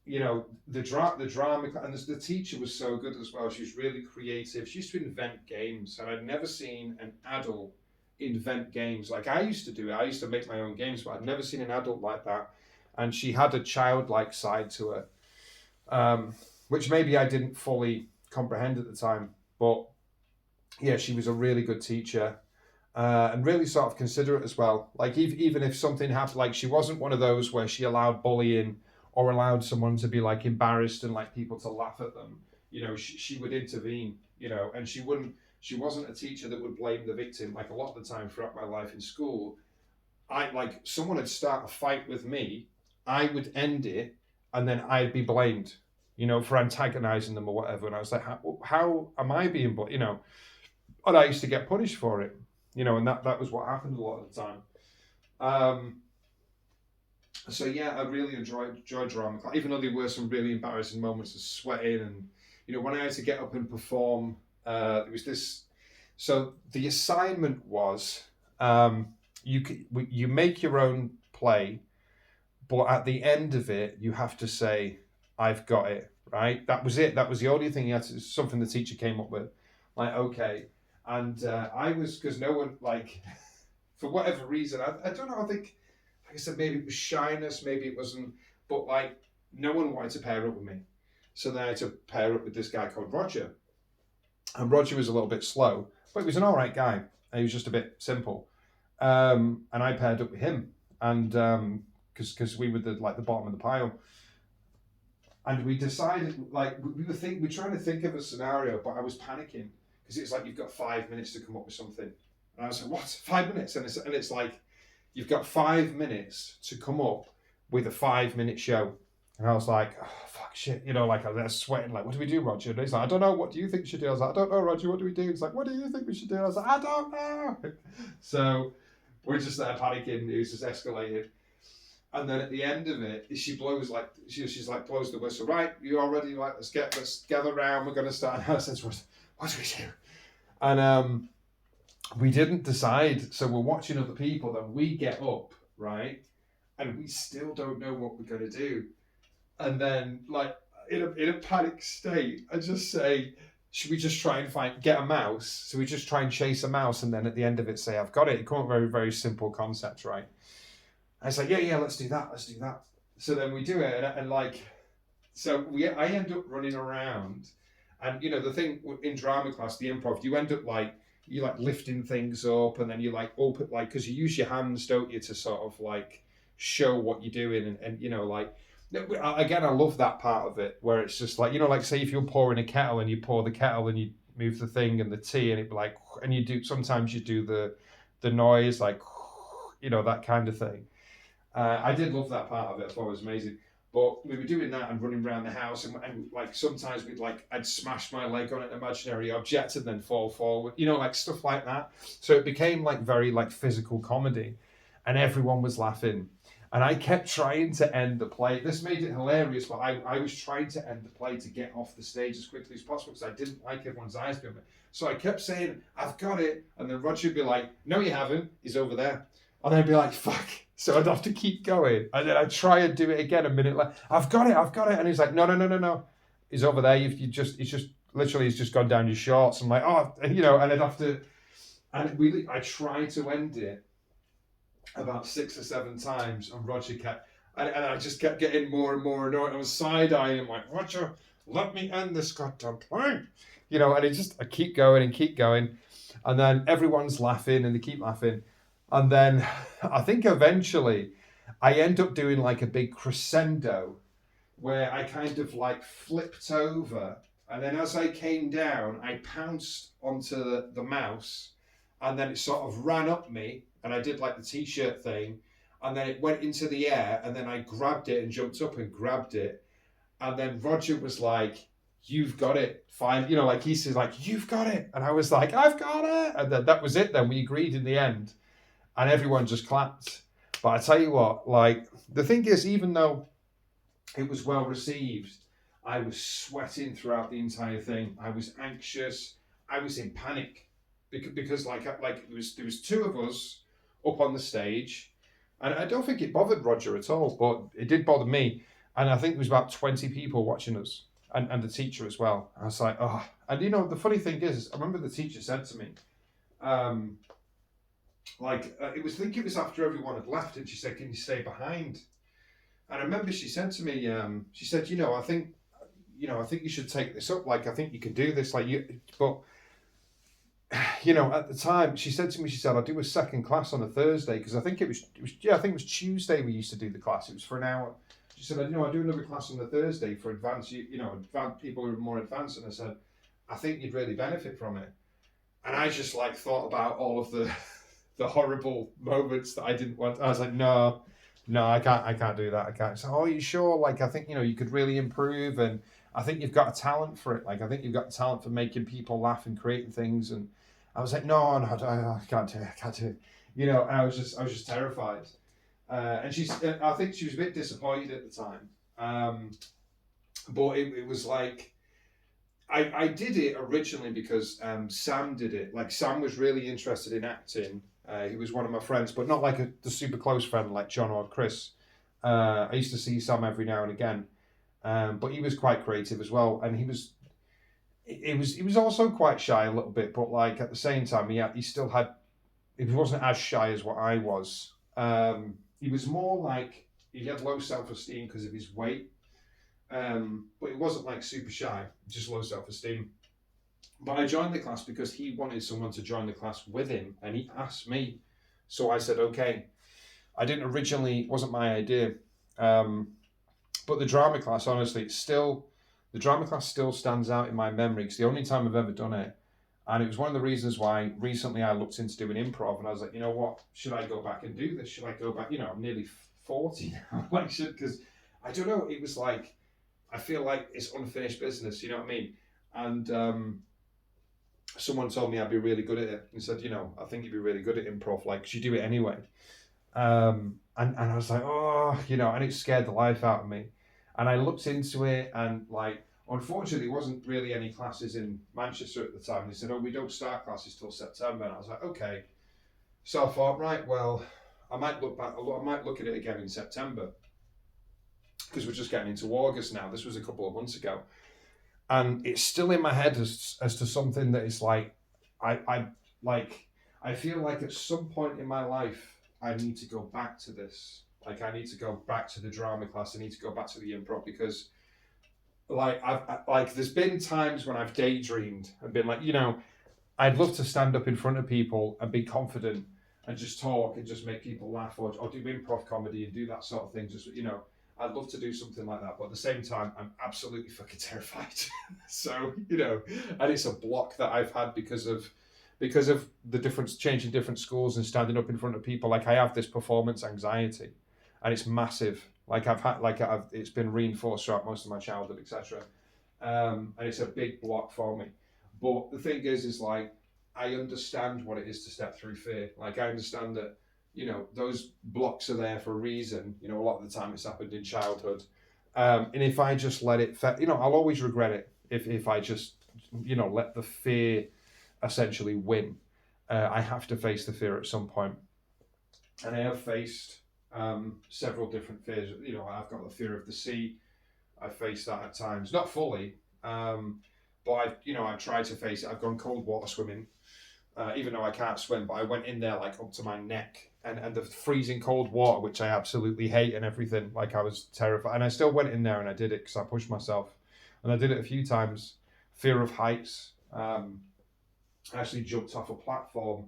you know, the drama, and the teacher was so good as well. She was really creative. She used to invent games, and I'd never seen an adult invent games like I used to do. I used to make my own games, but I'd never seen an adult like that. And she had a childlike side to her, which maybe I didn't fully comprehend at the time. But yeah, she was a really good teacher, and really sort of considerate as well. Like even if something happened, like she wasn't one of those where she allowed bullying or allowed someone to be like embarrassed and like people to laugh at them. You know, she would intervene. You know, and she wasn't a teacher that would blame the victim. Like a lot of the time throughout my life in school, someone would start a fight with me, I would end it, and then I'd be blamed, you know, for antagonizing them or whatever. And I was like, how am I being, you know, and I used to get punished for it, you know, and that was what happened a lot of the time. So yeah, I really enjoyed drama, even though there were some really embarrassing moments of sweating, and you know, when I had to get up and perform. There was this. So the assignment was you make your own play, But at the end of it, you have to say, I've got it, right? That was it. That was the only thing you had to, something the teacher came up with. Like, okay. And I was, because no one, like, for whatever reason, I don't know, I think, like I said, maybe it was shyness, maybe it wasn't, but like, no one wanted to pair up with me. So then I had to pair up with this guy called Roger. And Roger was a little bit slow, but he was an all right guy. He was just a bit simple. And I paired up with him. And because we were the bottom of the pile. And we decided, like, we're trying to think of a scenario, but I was panicking because it's like, you've got 5 minutes to come up with something. And I was like, what? 5 minutes? And it's like, you've got 5 minutes to come up with a 5-minute show. And I was like, oh, fuck, shit. You know, like, I was sweating, like, what do we do, Roger? And he's like, I don't know. What do you think we should do? I was like, I don't know, Roger. What do we do? He's like, what do you think we should do? I was like, I don't know. So we're just there panicking. It was just escalated. And then at the end of it, she blows like, she's like, blows the whistle. Right, you all ready? Like, let's gather around. We're going to start. And I said, what do we do? And we didn't decide. So we're watching other people. Then we get up, right? And we still don't know what we're going to do. And then, like, in a panic state, I just say, should we just try and get a mouse? So we just try and chase a mouse. And then at the end of it, say, I've got it. It come up very, very simple concept, right? I was like, yeah, let's do that. So then we do it, and like, so I end up running around, and you know, the thing in drama class, the improv, you end up like, you like lifting things up, and then you like open, like, because you use your hands, don't you, to sort of like show what you're doing, and you know, like, again, I love that part of it, where it's just like, you know, like, say if you're pouring a kettle, and you pour the kettle, and you move the thing and the tea, and it like, and sometimes you do the noise, like, you know, that kind of thing. I did love that part of it. I thought it was amazing. But we were doing that and running around the house, and like sometimes I'd smash my leg on an imaginary object and then fall forward, you know, like stuff like that. So it became like very like physical comedy, and everyone was laughing. And I kept trying to end the play. This made it hilarious, but I was trying to end the play to get off the stage as quickly as possible because I didn't like everyone's eyes being on me. So I kept saying, I've got it. And then Roger would be like, no, you haven't. He's over there. And I'd be like, fuck. So I'd have to keep going. And then I'd try and do it again a minute later. I've got it. And he's like, no. He's over there. He's just gone down your shorts. I'm like, oh, you know, and I'd have to, and I tried to end it about 6 or 7 times, and Roger kept, and I just kept getting more and more annoyed. I was side-eyeing him like, Roger, let me end this goddamn play. You know, and I keep going. And then everyone's laughing and they keep laughing. And then I think eventually I end up doing like a big crescendo where I kind of like flipped over. And then as I came down, I pounced onto the mouse, and then it sort of ran up me, and I did like the t-shirt thing. And then it went into the air, and then I grabbed it and jumped up and grabbed it. And then Roger was like, you've got it. Fine. You know, like he says like, you've got it. And I was like, I've got it. And then that was it. Then we agreed in the end. And everyone just clapped. But I tell you what, like, the thing is, even though it was well received, I was sweating throughout the entire thing. I was anxious. I was in panic because like there was 2 of us up on the stage, and I don't think it bothered Roger at all, but it did bother me. And I think there was about 20 people watching us, and the teacher as well. I was like, oh. And you know, the funny thing is, I remember the teacher said to me, it was after everyone had left, and she said, can you stay behind? And I remember she said to me, she said, I think you should take this up. Like, I think you can do this. Like, but at the time, she said to me, I'll do a second class on a Thursday, because I think it was Tuesday we used to do the class. It was for an hour. She said, I'll do another class on the Thursday for advanced, advanced people who are more advanced. And I said, I think you'd really benefit from it. And I just like thought about all of the horrible moments that I didn't want. I was like, no, I can't do that. I can't. So, are you sure? Like, I think, you could really improve, and I think you've got a talent for it. Like, I think you've got a talent for making people laugh and creating things. And I was like, no, I can't do it. And I was just terrified. And I think she was a bit disappointed at the time. But it was like, I did it originally because Sam did it. Like, Sam was really interested in acting. He was one of my friends, but not like the super close friend like John or Chris. I used to see Sam every now and again, but he was quite creative as well, and he was also quite shy a little bit, but like at the same time, he still had, he wasn't as shy as what I was. He was more like, he had low self-esteem because of his weight, but he wasn't like super shy, just low self-esteem. But I joined the class because he wanted someone to join the class with him, and he asked me. So I said, okay. I didn't originally, it wasn't my idea. But the drama class, honestly, the drama class still stands out in my memory. It's the only time I've ever done it. And it was one of the reasons why recently I looked into doing improv, and I was like, you know what, should I go back and do this? Should I go back? I'm nearly 40 now. Because I don't know, it was like, I feel like it's unfinished business, you know what I mean? And someone told me I'd be really good at it. He said, I think you'd be really good at improv, like, 'cause you do it anyway. And I was like, oh, and it scared the life out of me. And I looked into it, and like, unfortunately, there wasn't really any classes in Manchester at the time. They said, oh, we don't start classes till September. And I was like, okay. So I thought, right, well, I might look at it again in September, because we're just getting into August now. This was a couple of months ago. And it's still in my head as to something that is like, I feel like at some point in my life, I need to go back to this. Like, I need to go back to the drama class. I need to go back to the improv, because there's been times when I've daydreamed and been like, I'd love to stand up in front of people and be confident and just talk and just make people laugh, or do improv comedy and do that sort of thing. Just, I'd love to do something like that. But at the same time, I'm absolutely fucking terrified. So, and it's a block that I've had because of the difference, changing different schools and standing up in front of people. Like, I have this performance anxiety, and it's massive. Like, it's been reinforced throughout most of my childhood, etc. And it's a big block for me. But the thing is like, I understand what it is to step through fear. Like, I understand that, those blocks are there for a reason. A lot of the time it's happened in childhood. And if I just let it, I'll always regret it if I just, let the fear essentially win. I have to face the fear at some point. And I have faced several different fears. I've got the fear of the sea. I faced that at times, not fully, but I've tried to face it. I've gone cold water swimming, even though I can't swim, but I went in there like up to my neck, and the freezing cold water, which I absolutely hate and everything. Like, I was terrified, and I still went in there and I did it because I pushed myself, and I did it a few times. Fear of heights. I actually jumped off a platform.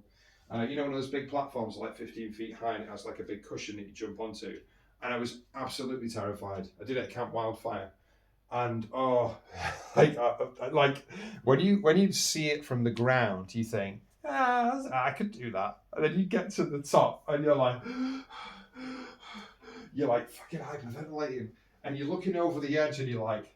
One of those big platforms, like 15 feet high, and it has like a big cushion that you jump onto. And I was absolutely terrified. I did it at Camp Wildfire. And like when you see it from the ground, you think, I could do that. And then you get to the top, and you're like fucking hyperventilating, and you're looking over the edge, and you're like,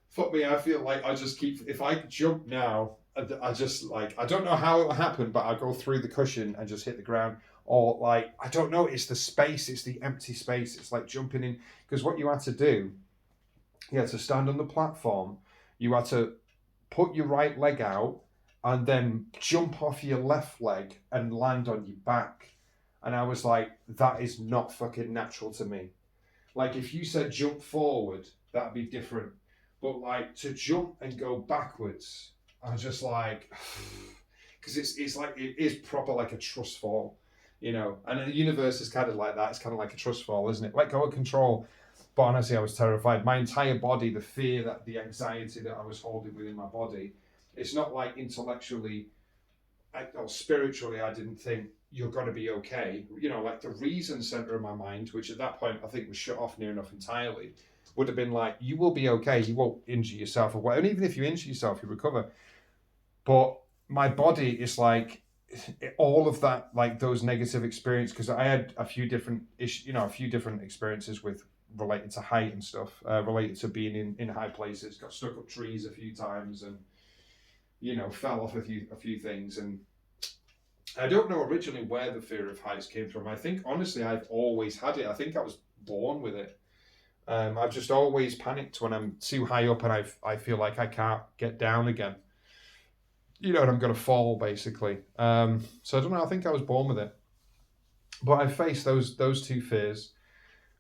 fuck me, I feel like if I jump now, I just I don't know how it'll happen, but I'll go through the cushion and just hit the ground. Or like, I don't know, it's the space, it's the empty space. It's like jumping in, because what you had to do, you had to stand on the platform, you had to put your right leg out and then jump off your left leg and land on your back. And I was like, that is not fucking natural to me. Like, if you said jump forward, that'd be different. But like, to jump and go backwards, I was just like, because it's like, it is proper like a trust fall, and the universe is kind of like that. It's kind of like a trust fall, isn't it? Let go of control. But honestly, I was terrified. My entire body, the fear, the anxiety that I was holding within my body, it's not like intellectually or spiritually, I didn't think you're going to be okay. Like the reason center of my mind, which at that point I think was shut off near enough entirely, would have been like, you will be okay. You won't injure yourself or whatever. And even if you injure yourself, you recover. But my body is like, all of that, like those negative experiences, because I had a few different experiences related to height and stuff, related to being in high places, got stuck up trees a few times, and fell off a few things. And I don't know originally where the fear of heights came from. I think honestly I've always had it. I think I was born with it. I've just always panicked when I'm too high up and I feel like I can't get down again. And I'm going to fall, basically. So I don't know, I think I was born with it. But I faced those two fears.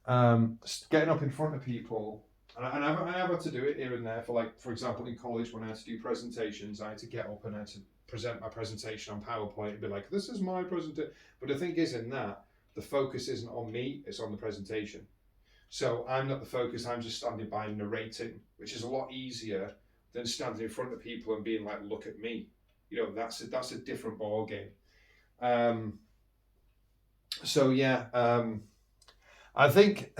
getting up in front of people. And I have had to do it here and there for example, in college when I had to do presentations, I had to get up and I had to present my presentation on PowerPoint and be like, this is my presentation. But the thing is, in that, the focus isn't on me, it's on the presentation. So I'm not the focus, I'm just standing by narrating, which is a lot easier than standing in front of people and being like, look at me. You know, that's a different ball game. So yeah, I think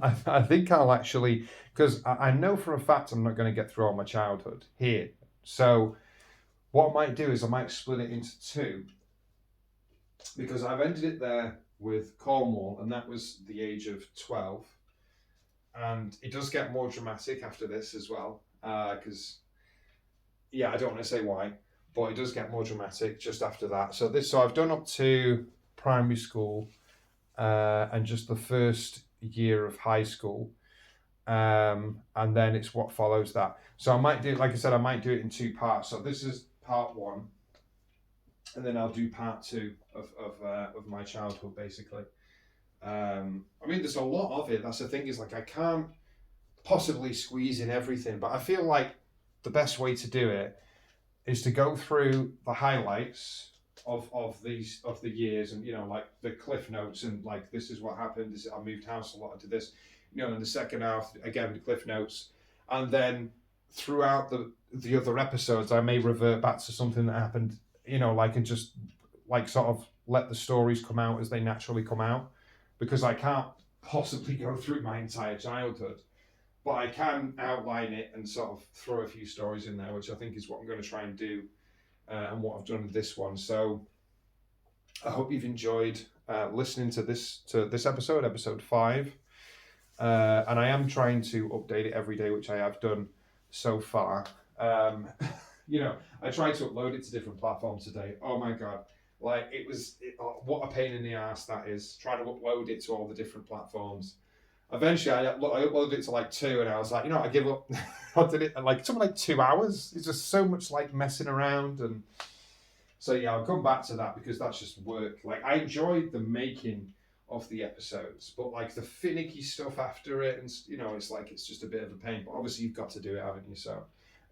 I think I'll actually, because I know for a fact I'm not going to get through all my childhood here. So what I might do is I might split it into two, because I've ended it there with Cornwall, and that was the age of 12. And it does get more dramatic after this as well, because yeah, I don't want to say why, but it does get more dramatic just after that. So I've done up to primary school, and just the first year of high school, and then it's what follows that. So I might do, like I said, I might do it in two parts. So this is part one, and then I'll do part two of my childhood, basically. I mean, there's a lot of it. That's the thing, is like I can't possibly squeeze in everything, but I feel like the best way to do it is to go through the highlights of the years, and you know, like the cliff notes, and like this is what happened. I moved house a lot, I did this, you know. In the second half, again, the cliff notes, and then throughout the other episodes, I may revert back to something that happened, you know, like, and just like sort of let the stories come out as they naturally come out, because I can't possibly go through my entire childhood, but I can outline it and sort of throw a few stories in there, which I think is what I'm going to try and do, and what I've done with this one. So I hope you've enjoyed listening to this episode 5, and I am trying to update it every day, which I have done so far. You know, I tried to upload it to different platforms today. Oh my god, like what a pain in the ass that is, trying to upload it to all the different platforms. Eventually I uploaded it to like 2, and I was like, you know, I give up. I did it like, it took me like 2 hours. It's just so much like messing around, and so yeah, I'll come back to that, because that's just work. Like, I enjoyed the making of the episodes, but like the finicky stuff after it, and you know, it's like, it's just a bit of a pain. But obviously you've got to do it, haven't you? So,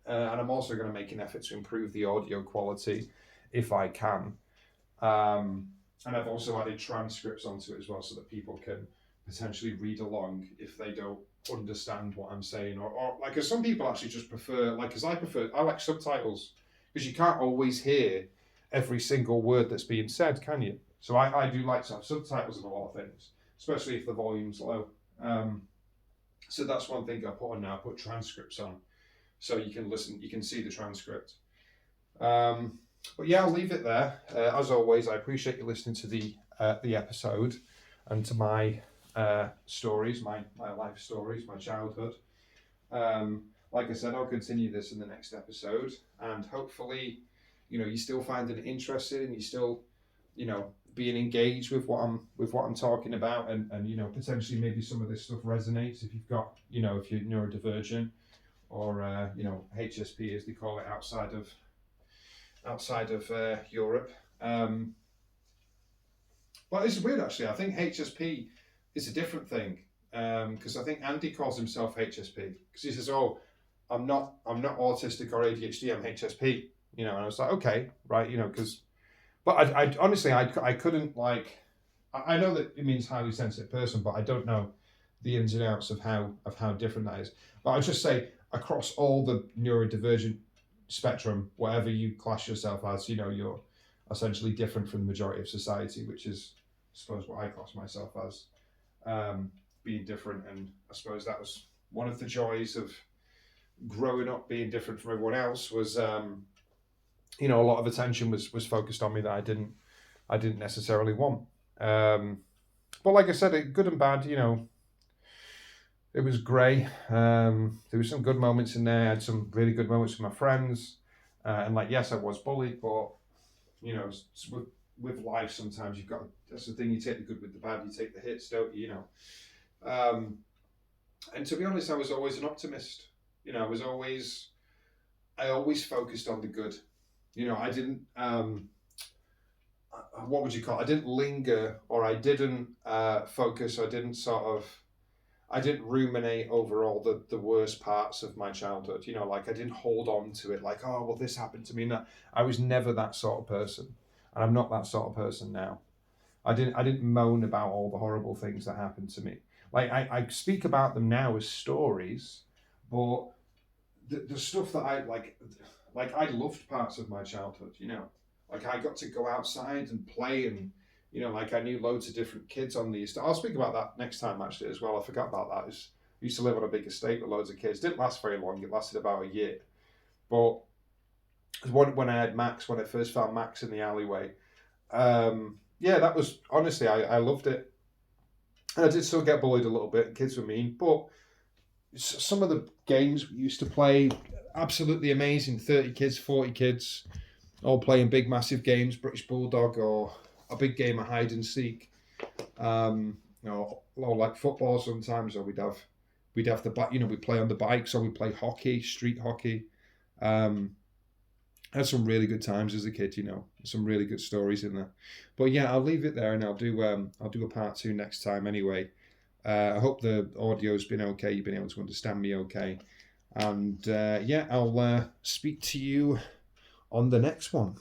and I'm also going to make an effort to improve the audio quality if I can. And I've also added transcripts onto it as well, so that people can potentially read along if they don't understand what I'm saying, or like, as some people actually just prefer, like, as I like subtitles, because you can't always hear every single word that's being said, can you? So I do like to have subtitles in a lot of things, especially if the volume's low. So that's one thing I put on now. I put transcripts on, so you can listen, you can see the transcript. But yeah, I'll leave it there. As always, I appreciate you listening to the episode, and to my stories, my life stories, my childhood. Like I said, I'll continue this in the next episode, and hopefully, you know, you're still finding it interesting, and you're still, you know, being engaged with what I'm talking about, and you know, potentially maybe some of this stuff resonates if you've got, you know, if you're neurodivergent, or you know, HSP as they call it outside of Europe. But it's weird, actually. I think HSP is a different thing, because I think Andy calls himself HSP, because he says, "Oh, I'm not autistic or ADHD. I'm HSP." You know, and I was like, "Okay, right," you know, because. But I honestly, I couldn't, like, I know that it means highly sensitive person, but I don't know the ins and outs of how different that is. But I'd just say, across all the neurodivergent spectrum, whatever you class yourself as, you know, you're essentially different from the majority of society, which is, I suppose, what I class myself as, being different. And I suppose that was one of the joys of growing up being different from everyone else, was, you know, a lot of attention was focused on me that I didn't necessarily want. But like I said, good and bad, you know, it was grey. There were some good moments in there. I had some really good moments with my friends. And like, yes, I was bullied, but, you know, with life, sometimes you've got, that's the thing, you take the good with the bad, you take the hits, don't you, you know. And to be honest, I was always an optimist. You know, I always focused on the good. You know, I didn't, what would you call it? I didn't linger, or I didn't focus, or I didn't sort of I didn't ruminate over all the worst parts of my childhood. You know, like I didn't hold on to it like, oh, well, this happened to me. No, I was never that sort of person. And I'm not that sort of person now. I didn't moan about all the horrible things that happened to me. Like I speak about them now as stories, but the stuff that I loved parts of my childhood, you know. Like I got to go outside and play and you know, like I knew loads of different kids on the estate. I'll speak about that next time actually as well. I forgot about that. I used to live on a big estate with loads of kids. Didn't last very long. It lasted about a year. But when I had Max, when I first found Max in the alleyway, yeah, that was honestly I loved it. And I did still get bullied a little bit. Kids were mean, but some of the games we used to play, absolutely amazing. 30 kids, 40 kids, all playing big, massive games, British Bulldog or a big game of hide and seek. You know, or like football sometimes, or we'd have the bike. You know, we play on the bikes, or we play hockey, street hockey. I had some really good times as a kid. You know, some really good stories in there. But yeah, I'll leave it there, and I'll do a part 2 next time anyway. I hope the audio's been okay. You've been able to understand me okay, and yeah, I'll speak to you on the next one.